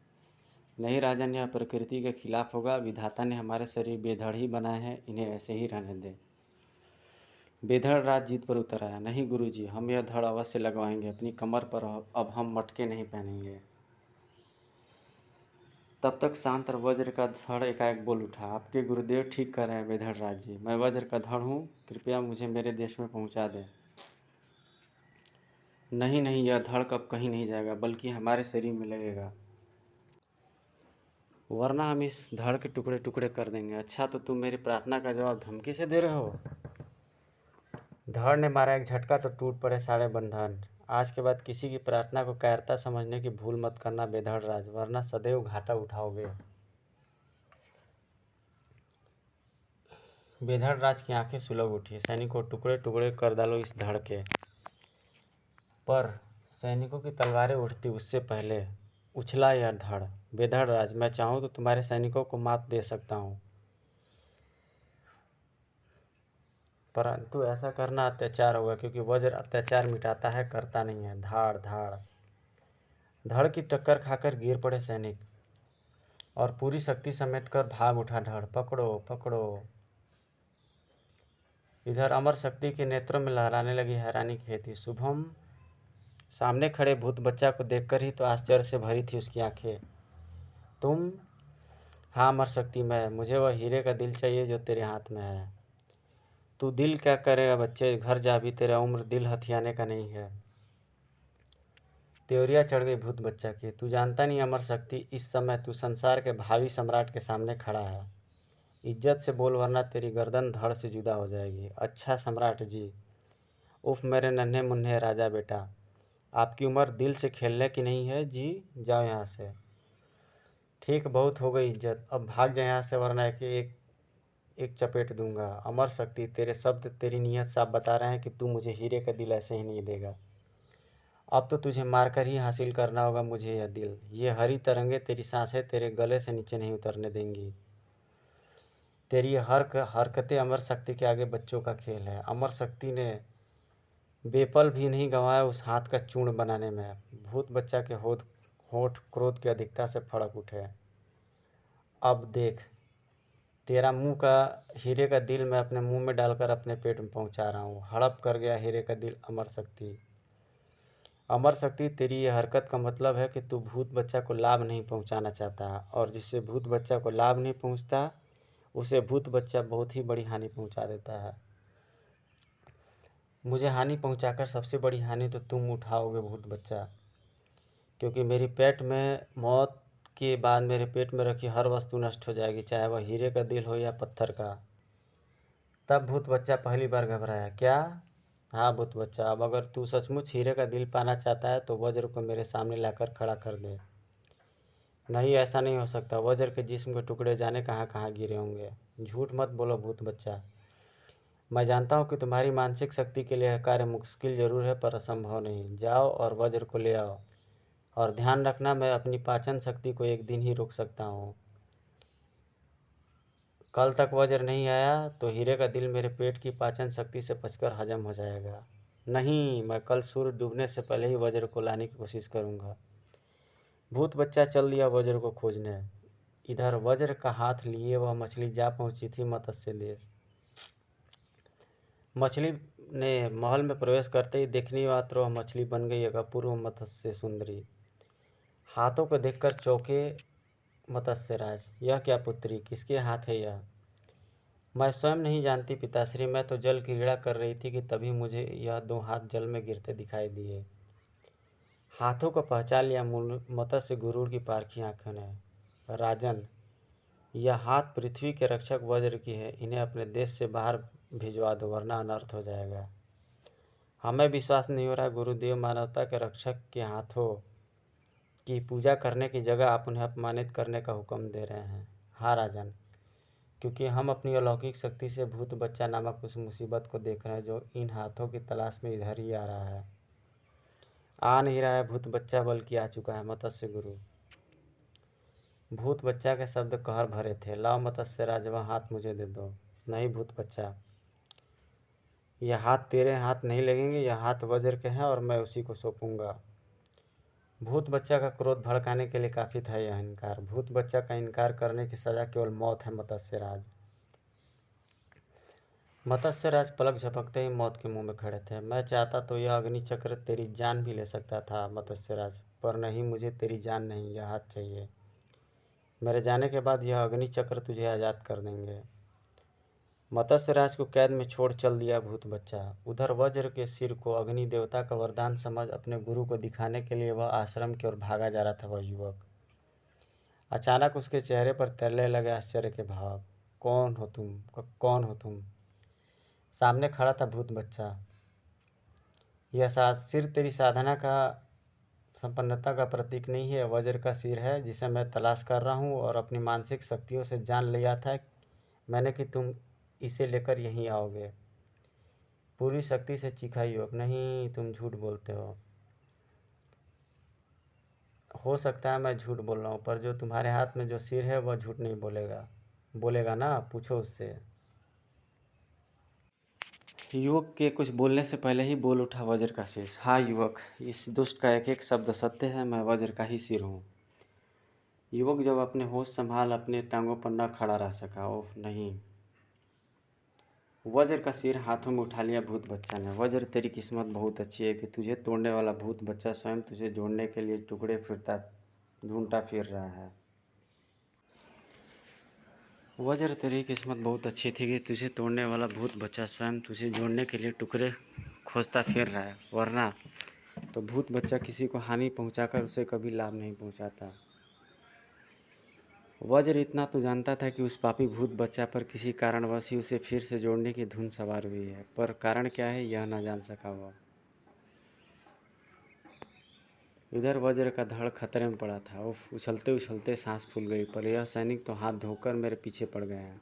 नहीं राजन, यह प्रकृति के खिलाफ होगा। विधाता ने हमारे शरीर बेधड़ ही बनाए हैं, इन्हें ऐसे ही रहने दें। बेधड़राज जीत पर उतर आया। नहीं गुरुजी, हम यह धड़ अवश्य लगवाएंगे अपनी कमर पर। अब हम मटके नहीं पहनेंगे। तब तक शांत और वज्र का धड़ एकाएक बोल उठा, आपके गुरुदेव ठीक कर रहे हैं बेधड़राज जी, मैं वज्र का धड़ हूँ, कृपया मुझे मेरे देश में पहुँचा दें। नहीं नहीं, यह धड़ कब कहीं नहीं जाएगा, बल्कि हमारे शरीर में लगेगा, वरना हम इस धड़ के टुकड़े टुकड़े कर देंगे। अच्छा, तो तुम मेरी प्रार्थना का जवाब धमकी से दे रहे हो? धड़ ने मारा एक झटका तो टूट पड़े सारे बंधन। आज के बाद किसी की प्रार्थना को कायरता समझने की भूल मत करना बेधड़राज, वरना सदैव घाटा उठाओगे। बेधड़राज की आंखें सुलग उठी। सैनिकों, टुकड़े टुकड़े कर डालो इस धड़ के। पर सैनिकों की तलवारें उठती उससे पहले उछला यह धड़। बेधड़राज, मैं चाहूँ तो तुम्हारे सैनिकों को मात दे सकता हूँ, परंतु ऐसा करना अत्याचार होगा, क्योंकि वज्र अत्याचार मिटाता है, करता नहीं है। धाड़ धाड़ धड़ की टक्कर खाकर गिर पड़े सैनिक और पूरी शक्ति समेट कर भाग उठा धड़। पकड़ो पकड़ो। इधर अमर शक्ति के नेत्रों में लहराने लगी हैरानी की खेती। शुभम सामने खड़े भूत बच्चा को देखकर ही तो आश्चर्य से भरी थी उसकी आंखें। तुम? हाँ अमर शक्ति, मैं। मुझे वह हीरे का दिल चाहिए जो तेरे हाथ में है। तू दिल क्या करेगा बच्चे, घर जा, भी तेरा उम्र दिल हथियाने का नहीं है। त्योरिया चढ़ गई भूत बच्चा की। तू जानता नहीं अमर शक्ति, इस समय तू संसार के भावी सम्राट के सामने खड़ा है। इज्जत से बोल, वरना तेरी गर्दन धड़ से जुदा हो जाएगी। अच्छा सम्राट जी। उफ मेरे नन्हे मुन्ने राजा बेटा, आपकी उम्र दिल से खेलने की नहीं है जी, जाओ यहाँ से। ठीक, बहुत हो गई इज्जत, अब भाग जाए यहाँ से, वरना एक चपेट दूंगा। अमर शक्ति, तेरे शब्द, तेरी नीयत साफ बता रहे हैं कि तू मुझे हीरे का दिल ऐसे ही नहीं देगा। अब तो तुझे मारकर ही हासिल करना होगा मुझे यह दिल। ये हरी तरंगे, तेरी सांसें तेरे गले से नीचे नहीं उतरने देंगी। तेरी हर हरकतें अमर शक्ति के आगे बच्चों का खेल है। अमर शक्ति ने बेपल भी नहीं गंवाया उस हाथ का चूर्ण बनाने में। भूत बच्चा के होठ क्रोध की अधिकता से फड़क उठे। अब देख, तेरा मुंह का हीरे का दिल मैं अपने मुंह में डालकर अपने पेट में पहुंचा रहा हूँ। हड़प कर गया हीरे का दिल अमर शक्ति। अमर शक्ति, तेरी ये हरकत का मतलब है कि तू भूत बच्चा को लाभ नहीं पहुंचाना चाहता, और जिससे भूत बच्चा को लाभ नहीं पहुंचता उसे भूत बच्चा बहुत ही बड़ी हानि पहुंचा देता है। मुझे हानि पहुंचाकर सबसे बड़ी हानि तो तुम उठाओगे भूत बच्चा, क्योंकि मेरी पेट में मौत के बाद मेरे पेट में रखी हर वस्तु नष्ट हो जाएगी, चाहे वह हीरे का दिल हो या पत्थर का। तब भूत बच्चा पहली बार घबराया। क्या? हाँ भूत बच्चा, अब अगर तू सचमुच हीरे का दिल पाना चाहता है तो वज्र को मेरे सामने लाकर खड़ा कर दे। नहीं, ऐसा नहीं हो सकता। वज्र के जिस्म के टुकड़े जाने कहाँ कहाँ गिरे होंगे। झूठ मत बोलो भूत बच्चा। मैं जानता हूँ कि तुम्हारी मानसिक शक्ति के लिए यह कार्य मुश्किल जरूर है, पर असंभव नहीं। जाओ और वज्र को ले आओ, और ध्यान रखना मैं अपनी पाचन शक्ति को एक दिन ही रोक सकता हूँ। कल तक वज्र नहीं आया तो हीरे का दिल मेरे पेट की पाचन शक्ति से पचकर हजम हो जाएगा। नहीं, मैं कल सूर्य डूबने से पहले ही वज्र को लाने की कोशिश करूँगा। भूत बच्चा चल दिया वज्र को खोजने। इधर वज्र का हाथ लिए वह मछली जा पहुंची थी मत्स्य देश। मछली ने महल में प्रवेश करते ही देखनी मात्र वह मछली बन गई एक अपूर्व मत्स्य सुंदरी। हाथों को देखकर चौंके मत्स्यराज। यह क्या पुत्री, किसके हाथ है यह? मैं स्वयं नहीं जानती पिताश्री, मैं तो जल क्रीड़ा कर रही थी कि तभी मुझे यह दो हाथ जल में गिरते दिखाई दिए। हाथों को पहचान लिया मत्स्य गुरूर की पारखी आंखों ने। राजन, यह हाथ पृथ्वी के रक्षक वज्र की है, इन्हें अपने देश से बाहर भिजवा दो, वरना अनर्थ हो जाएगा। हमें विश्वास नहीं हो रहा गुरुदेव, मानवता के रक्षक के हाथों की पूजा करने की जगह आप उन्हें अपमानित करने का हुक्म दे रहे हैं। हाँ राजन, क्योंकि हम अपनी अलौकिक शक्ति से भूत बच्चा नामक उस मुसीबत को देख रहे हैं जो इन हाथों की तलाश में इधर ही आ रहा है। आ नहीं रहा है भूत बच्चा, बल्कि आ चुका है मत्स्य गुरु। भूत बच्चा के शब्द कहर भरे थे। लाओ मत्स्य राज, वह हाथ मुझे दे दो। नहीं भूत बच्चा, यह हाथ तेरे हाथ नहीं लगेंगे, यह हाथ वज्र के हैं और मैं उसी को सौंपूंगा। भूत बच्चा का क्रोध भड़काने के लिए काफ़ी था यह इनकार। भूत बच्चा का इनकार करने की सज़ा केवल मौत है मत्स्यराज। मत्स्यराज पलक झपकते ही मौत के मुंह में खड़े थे। मैं चाहता तो यह अग्नि चक्र तेरी जान भी ले सकता था मत्स्यराज, पर नहीं, मुझे तेरी जान नहीं, यह हाथ चाहिए। मेरे जाने के बाद यह अग्नि चक्र तुझे आज़ाद कर देंगे। मत्स्य राज को कैद में छोड़ चल दिया भूत बच्चा। उधर वज्र के सिर को अग्नि देवता का वरदान समझ अपने गुरु को दिखाने के लिए वह आश्रम की ओर भागा जा रहा था। वह युवक अचानक उसके चेहरे पर तैरने लगे आश्चर्य के भाव। कौन हो तुम? कौन हो तुम? सामने खड़ा था भूत बच्चा। यह सिर तेरी साधना का संपन्नता का प्रतीक नहीं है, वज्र का सिर है जिसे मैं तलाश कर रहा हूँ और अपनी मानसिक शक्तियों से जान लिया था मैंने कि तुम इसे लेकर यहीं आओगे। पूरी शक्ति से चीखा युवक। नहीं, तुम झूठ बोलते हो सकता है मैं झूठ बोल रहा हूँ, पर जो तुम्हारे हाथ में जो सिर है वह झूठ नहीं बोलेगा। बोलेगा ना? पूछो उससे। युवक के कुछ बोलने से पहले ही बोल उठा वज्र का शेष। हाँ युवक, इस दुष्ट का एक एक शब्द सत्य है। मैं वज्र का ही सिर हूँ। युवक जब अपने होश संभाल अपने टांगों पर न खड़ा रह सका। ओह नहीं! वज्र का सिर हाथों में उठा लिया भूत बच्चा ने। वज्र, तेरी किस्मत बहुत अच्छी है कि तुझे तोड़ने वाला भूत बच्चा स्वयं तुझे जोड़ने के लिए टुकड़े ढूंढता फिर रहा है। वज्र, तेरी किस्मत बहुत अच्छी थी कि तुझे तोड़ने वाला भूत बच्चा स्वयं तुझे जोड़ने के लिए टुकड़े खोजता फिर रहा है, वरना तो भूत बच्चा किसी को हानि पहुंचाकर उसे कभी लाभ नहीं पहुंचाता। वज्र, इतना तो जानता था कि उस पापी भूत बच्चा पर किसी कारणवश ही उसे फिर से जोड़ने की धुन सवार हुई है, पर कारण क्या है यह न जान सका वह। इधर वज्र का धड़ खतरे में पड़ा था। उफ! उछलते उछलते सांस फूल गई, पर यह सैनिक तो हाथ धोकर मेरे पीछे पड़ गए हैं।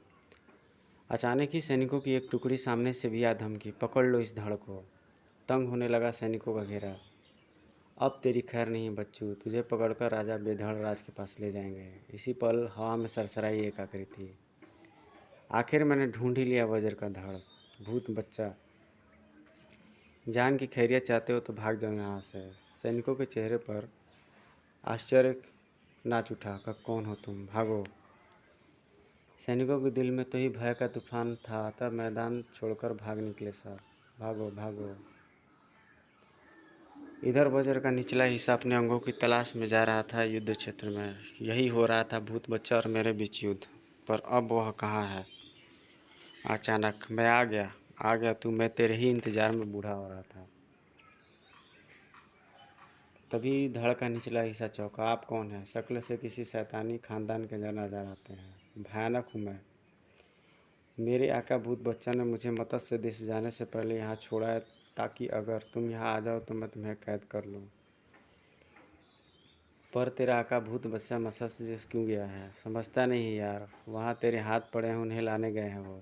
अचानक ही सैनिकों की एक टुकड़ी सामने से भी आ धमकी। पकड़ लो इस धड़ को। तंग होने लगा सैनिकों का घेरा। अब तेरी खैर नहीं बच्चू, तुझे पकड़कर राजा बेधड़ राज के पास ले जाएंगे। इसी पल हवा में सरसराई एक आकृति। आखिर मैंने ढूंढ ही लिया वज्र का धड़। भूत बच्चा, जान की खैरियत चाहते हो तो भाग जाओ यहाँ से। सैनिकों के चेहरे पर आश्चर्य नाच उठा। कौन हो तुम? भागो! सैनिकों के दिल में तो ही भय का तूफान था, तब मैदान छोड़कर भाग निकले सब। भागो भागो! इधर वज्र का निचला हिस्सा अपने अंगों की तलाश में जा रहा था युद्ध क्षेत्र में। यही हो रहा था भूत बच्चा और मेरे बीच युद्ध, पर अब वह कहाँ है? अचानक मैं आ गया तू। मैं तेरे ही इंतजार में बूढ़ा हो रहा था। तभी धड़ का निचला हिस्सा चौंका। आप कौन हैं? शक्ल से किसी शैतानी खानदान के नजर आते हैं। भयानक हूँ मैं। मेरे आका भूत बच्चा ने मुझे मत्स्य देश जाने से पहले यहाँ छोड़ा है, ताकि अगर तुम यहाँ आ जाओ तो मैं तुम्हें कैद कर लूँ। पर तेरा आका भूत बच्चा मत्स्य देश क्यों गया है? समझता नहीं यार। वहाँ तेरे हाथ पड़े हैं, उन्हें लाने गए हैं वो।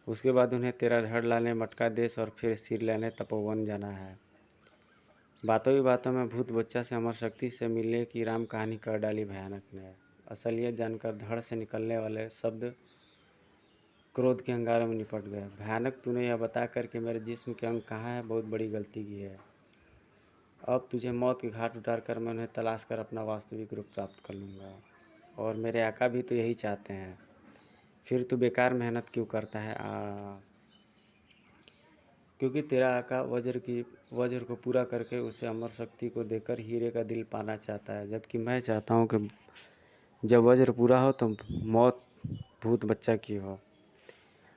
उसके बाद उन्हें तेरा धड़ लाने मटका देश और फिर सिर लेने तपोवन जाना है। बातों ही बातों में भूत बच्चा से अमर शक्ति से मिलने की राम कहानी कर डाली भयानक ने। असलियत जानकर धड़ से निकलने वाले शब्द क्रोध के अंगारे में निपट गए। भयानक, तूने यह बता कर कि मेरे जिस्म के अंग कहाँ है, बहुत बड़ी गलती की है। अब तुझे मौत के घाट उतार कर मैं उन्हें तलाश कर अपना वास्तविक रूप प्राप्त कर लूँगा। और मेरे आका भी तो यही चाहते हैं। फिर तू बेकार मेहनत क्यों करता है? क्योंकि तेरा आका वज्र को पूरा करके उसे अमर शक्ति को देकर हीरे का दिल पाना चाहता है, जबकि मैं चाहता हूँ कि जब वज्र पूरा हो तो मौत भूत बच्चा की हो।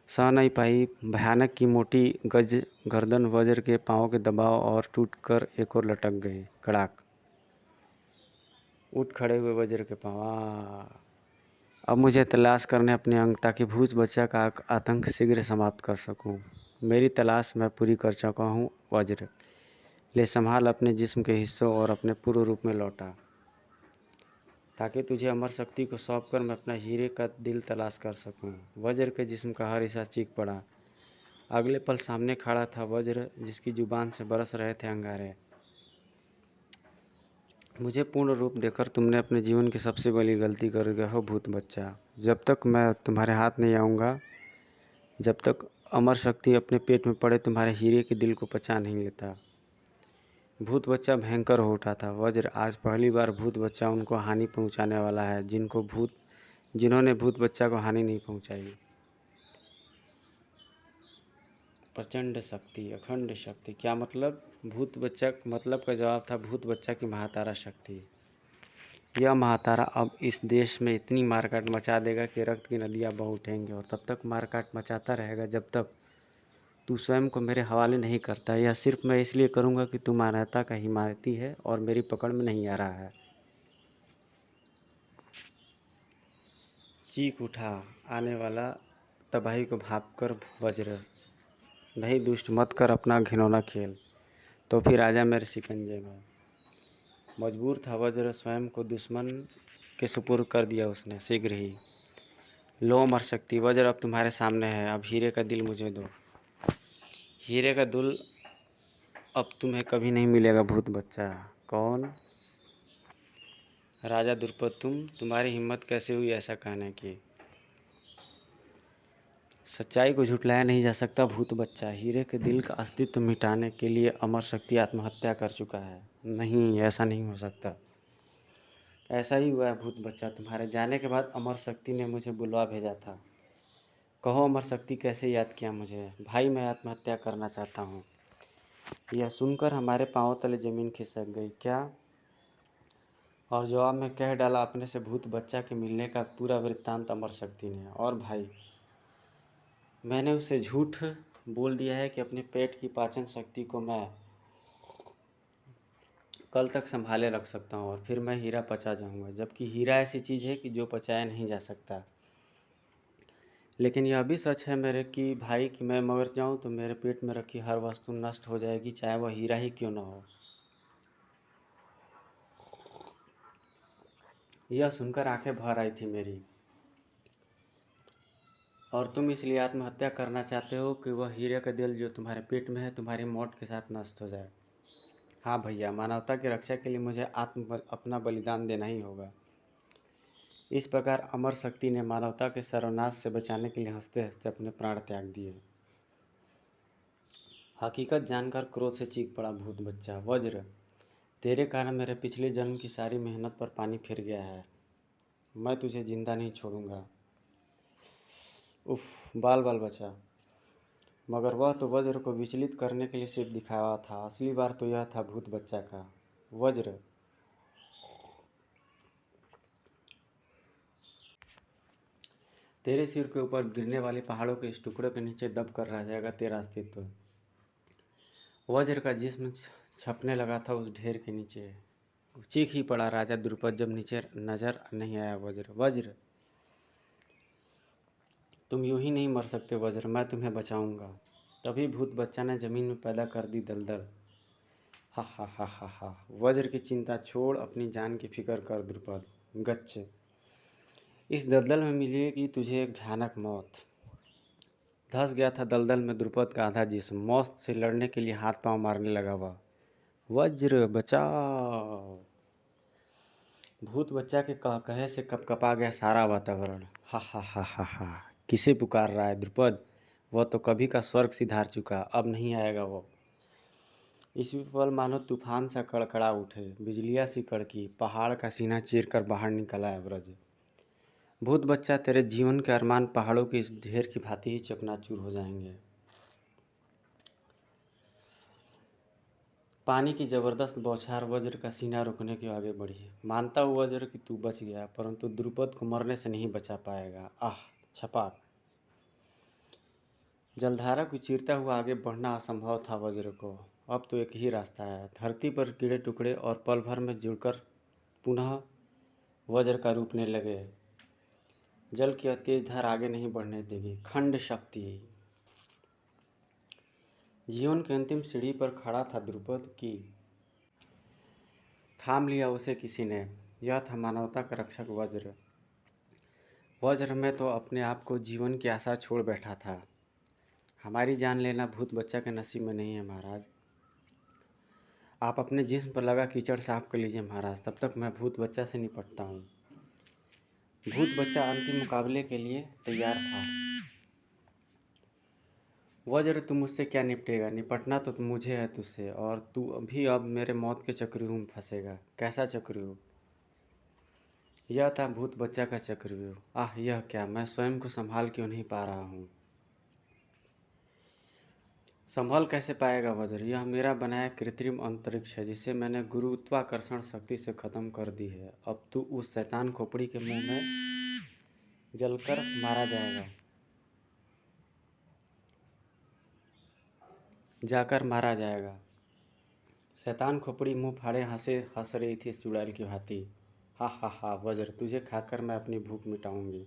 सह नहीं पाई भयानक की मोटी गज गर्दन वज्र के पाँव के दबाव और टूटकर एक और लटक गई। कड़ाक! उठ खड़े हुए वज्र के पाँव। अब मुझे तलाश करने अपने अंग, ताकि भूत बच्चा का आतंक शीघ्र समाप्त कर सकूं। मेरी तलाश मैं पूरी कर चुका हूँ। वज्र, ले संभाल अपने जिस्म के हिस्सों और अपने पूर्व रूप में लौटा, ताकि तुझे अमर शक्ति को सौंप कर मैं अपना हीरे का दिल तलाश कर सकूं। वज्र के जिस्म का हर हिस्सा चीख पड़ा। अगले पल सामने खड़ा था वज्र, जिसकी जुबान से बरस रहे थे अंगारे। मुझे पूर्ण रूप देकर तुमने अपने जीवन की सबसे बड़ी गलती कर गए हो भूत बच्चा। जब तक मैं तुम्हारे हाथ नहीं आऊँगा, जब तक अमर शक्ति अपने पेट में पड़े तुम्हारे हीरे के दिल को पचा नहीं लेता। भूत बच्चा भयंकर हो उठा था। वज्र, आज पहली बार भूत बच्चा उनको हानि पहुंचाने वाला है जिन्होंने भूत बच्चा को हानि नहीं पहुंचाई। प्रचंड शक्ति, अखंड शक्ति, क्या मतलब? भूत बच्चा मतलब का जवाब था भूत बच्चा की महातारा शक्ति। यह महातारा अब इस देश में इतनी मारकाट मचा देगा कि रक्त की नदियाँ बह उठेंगी, और तब तक मारकाट मचाता रहेगा जब तक तू स्वयं को मेरे हवाले नहीं करता। यह सिर्फ मैं इसलिए करूँगा कि तू मानवता का हिमायती है और मेरी पकड़ में नहीं आ रहा है। चीख उठा आने वाला तबाही को भांपकर वज्र, नहीं दुष्ट मत कर अपना घिनौना खेल, तो फिर आजा मेरे शिकंजे में। मजबूर था वज्र, स्वयं को दुश्मन के सुपुर्द कर दिया उसने शीघ्र ही। लो अमर शक्ति वज्र अब तुम्हारे सामने है, अब हीरे का दिल मुझे दो। हीरे का दिल अब तुम्हें कभी नहीं मिलेगा भूत बच्चा। कौन? राजा द्रुपद तुम्हारी हिम्मत कैसे हुई ऐसा कहने की? सच्चाई को झुटलाया नहीं जा सकता भूत बच्चा। हीरे के दिल का अस्तित्व मिटाने के लिए अमर शक्ति आत्महत्या कर चुका है। नहीं, ऐसा नहीं हो सकता। ऐसा ही हुआ है भूत बच्चा, तुम्हारे जाने के बाद अमर शक्ति ने मुझे बुलवा भेजा था। कहो अमर शक्ति कैसे याद किया मुझे? भाई मैं आत्महत्या करना चाहता हूँ। यह सुनकर हमारे पांवों तले ज़मीन खिसक गई। क्या? और जवाब में कह डाला अपने से भूत बच्चा के मिलने का पूरा वृत्तांत अमर शक्ति ने। और भाई, मैंने उसे झूठ बोल दिया है कि अपने पेट की पाचन शक्ति को मैं कल तक संभाले रख सकता हूँ और फिर मैं हीरा पचा जाऊँगा, जबकि हीरा ऐसी चीज़ है कि जो पचाया नहीं जा सकता। लेकिन यह भी सच है मेरे कि भाई कि मैं मर जाऊँ तो मेरे पेट में रखी हर वस्तु नष्ट हो जाएगी, चाहे वह हीरा ही क्यों न हो। यह सुनकर आंखें भर आई थी मेरी। और तुम इसलिए आत्महत्या करना चाहते हो कि वह हीरे का दिल जो तुम्हारे पेट में है तुम्हारी मौत के साथ नष्ट हो जाए। हाँ भैया, मानवता की रक्षा के लिए मुझे अपना बलिदान देना ही होगा। इस प्रकार अमर शक्ति ने मानवता के सर्वनाश से बचाने के लिए हंसते हंसते अपने प्राण त्याग दिए। हकीकत जानकर क्रोध से चीख पड़ा भूत बच्चा। वज्र, तेरे कारण मेरे पिछले जन्म की सारी मेहनत पर पानी फिर गया है। मैं तुझे जिंदा नहीं छोड़ूंगा। उफ, बाल बाल बचा। मगर वह तो वज्र को विचलित करने के लिए सिर्फ दिखावा था। असली बार तो यह था भूत बच्चा का। वज्र, तेरे सिर के ऊपर गिरने वाले पहाड़ों के इस टुकड़े के नीचे दब कर रह जाएगा तेरा अस्तित्व। वज्र का जिस्म छपने लगा था उस ढेर के नीचे। चीख ही पड़ा राजा द्रुपद जब नीचे नजर नहीं आया वज्र। वज्र, तुम यूं ही नहीं मर सकते वज्र, मैं तुम्हें बचाऊंगा। तभी भूत बच्चा ने जमीन में पैदा कर दी दलदल। हा हा हा हा हा। वज्र की चिंता छोड़, अपनी जान की फिक्र कर द्रुपद। गच्छ, इस दलदल में मिलेगी तुझे एक भयानक मौत। धंस गया था दलदल में द्रुपद का आधा जिस्म। मौत से लड़ने के लिए हाथ पांव मारने लगा वह। वज्र बचाओ। भूत बच्चा के कहे से कपकपा गया सारा वातावरण। हा हा हा हा हा। किसे पुकार रहा है द्रुपद? वह तो कभी का स्वर्ग सिधार चुका, अब नहीं आएगा वो। इसी पल मानो तूफान सा कड़कड़ा उठे, बिजलियाँ सी कड़की, पहाड़ का सीना चीर कर बाहर निकला है ब्रज। भूत बच्चा, तेरे जीवन के अरमान पहाड़ों की इस ढेर की भांति ही चकनाचूर हो जाएंगे। पानी की जबरदस्त बौछार वज्र का सीना रोकने के आगे बढ़ी। मानता हूँ वज्र कि तू बच गया, परंतु द्रुपद को मरने से नहीं बचा पाएगा। आह! छपाक। जलधारा को चीरता हुआ आगे बढ़ना असंभव था वज्र को। अब तो एक ही रास्ता है, धरती पर कीड़े टुकड़े और पल भर में जुड़कर पुनः वज्र का रूप लेने लगे। जल की तेज धार आगे नहीं बढ़ने देगी। खंड शक्ति। जीवन की अंतिम सीढ़ी पर खड़ा था द्रुपद की थाम लिया उसे किसी ने। यह था मानवता का रक्षक वज्र। वज्र में तो अपने आप को जीवन की आशा छोड़ बैठा था। हमारी जान लेना भूत बच्चा के नसीब में नहीं है महाराज। आप अपने जिस्म पर लगा कीचड़ साफ कर लीजिए महाराज, तब तक मैं भूत बच्चा से निपटता हूँ। भूत बच्चा अंतिम मुकाबले के लिए तैयार था। वज्र, तू मुझसे क्या निपटेगा? निपटना तो मुझे है तुझसे, और तू भी अब मेरे मौत के चक्रव्यूह में फंसेगा। कैसा चक्रव्यूह? यह था भूत बच्चा का चक्रव्यूह। आह, यह क्या! मैं स्वयं को संभाल क्यों नहीं पा रहा हूँ। संभल कैसे पाएगा वज्र? यह मेरा बनाया कृत्रिम अंतरिक्ष है जिसे मैंने गुरुत्वाकर्षण शक्ति से ख़त्म कर दी है। अब तू उस शैतान खोपड़ी के मुंह में जलकर मारा जाएगा, जाकर मारा जाएगा। शैतान खोपड़ी मुंह फाड़े हंस रही थी चुड़ैल की भांति। हा हा हा वज्र, तुझे खाकर मैं अपनी भूख मिटाऊंगी।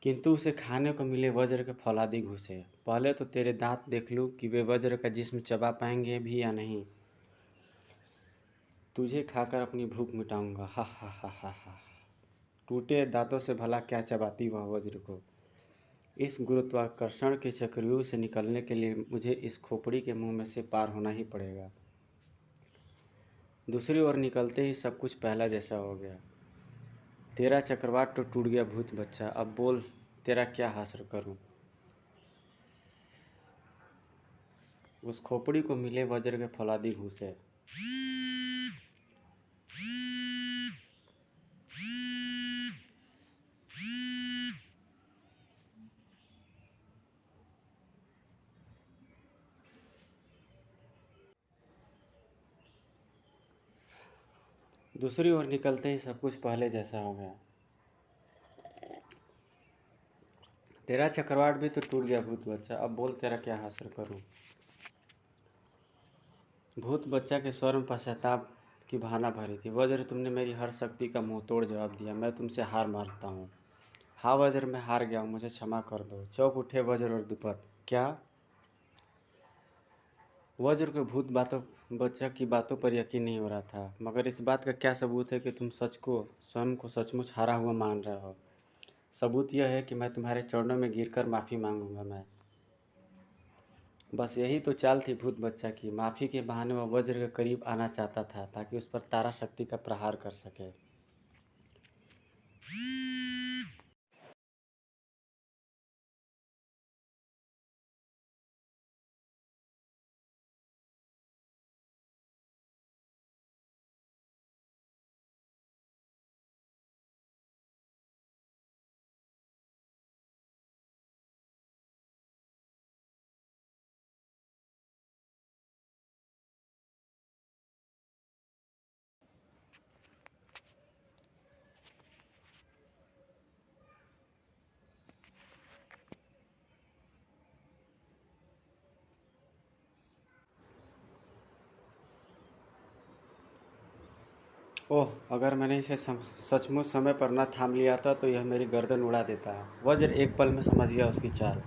किंतु उसे खाने को मिले वज्र के फौलादी घुसे। पहले तो तेरे दांत देख लूँ कि वे वज्र का जिस्म चबा पाएंगे भी या नहीं। तुझे खाकर अपनी भूख मिटाऊंगा। हा हा हा हा हा। टूटे दांतों से भला क्या चबाती वह वज्र को। इस गुरुत्वाकर्षण के चक्रव्यूह से निकलने के लिए मुझे इस खोपड़ी के मुंह में से पार होना ही पड़ेगा। दूसरी ओर निकलते ही सब कुछ पहला जैसा हो गया। तेरा चक्रवात तो टूट गया भूत बच्चा। अब बोल तेरा क्या हासिल करूं। उस खोपड़ी को मिले वज्र के फौलादी घूसे। दूसरी ओर निकलते ही सब कुछ पहले जैसा हो गया। तेरा चक्रवाट भी तो टूट गया भूत बच्चा। अब बोल तेरा क्या हासिल करूं। भूत बच्चा के स्वर में पश्चाताप की भावना भरी थी। वज्र, तुमने मेरी हर शक्ति का मुंह तोड़ जवाब दिया। मैं तुमसे हार मानता हूँ। हाँ वज्र, मैं हार गया हूँ, मुझे क्षमा कर दो। चौंक उठे वज्र और द्रुपद। क्या? वज्र को भूत बातों बच्चा की बातों पर यकीन नहीं हो रहा था। मगर इस बात का क्या सबूत है कि तुम स्वयं को सचमुच हारा हुआ मान रहे हो? सबूत यह है कि मैं तुम्हारे चरणों में गिरकर माफ़ी मांगूंगा। मैं बस यही तो चाल थी भूत बच्चा की। माफ़ी के बहाने वह वज्र के करीब आना चाहता था ताकि उस पर तारा शक्ति का प्रहार कर सके। ओह, अगर मैंने इसे सचमुच समय पर न थाम लिया था तो यह मेरी गर्दन उड़ा देता। वज्र एक पल में समझ गया उसकी चाल।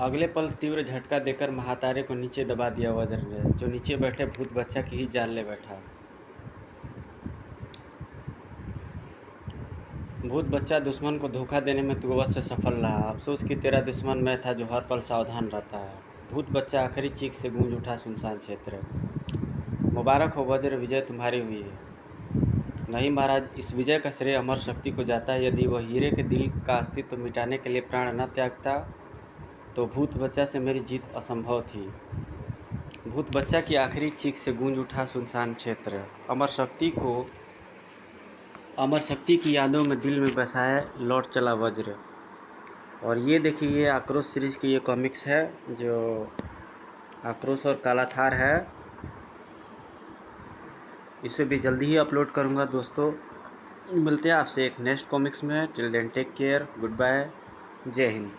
अगले पल तीव्र झटका देकर महातारे को नीचे दबा दिया वज्र ने, जो नीचे बैठे भूत बच्चा की ही जान ले बैठा। भूत बच्चा, दुश्मन को धोखा देने में तू अवश्य सफल रहा। अफसोस कि तेरा दुश्मन मैं था जो हर पल सावधान रहता है। भूत बच्चा आखिरी चीख से गूंज उठा सुनसान क्षेत्र। मुबारक हो वज्र, विजय तुम्हारी हुई है। नहीं महाराज, इस विजय का श्रेय अमर शक्ति को जाता है। यदि वह हीरे के दिल का अस्तित्व मिटाने के लिए प्राण न त्यागता तो भूत बच्चा से मेरी जीत असंभव थी। भूत बच्चा की आखिरी चीख से गूंज उठा सुनसान क्षेत्र। अमर शक्ति की यादों में दिल में बसाए लौट चला वज्र। और ये देखिए, ये आक्रोश सीरीज़ की ये कॉमिक्स है जो आक्रोश और काला थार है। इसे भी जल्दी ही अपलोड करूँगा दोस्तों। मिलते हैं आपसे एक नेक्स्ट कॉमिक्स में। Till then take care, good bye, जय हिंद।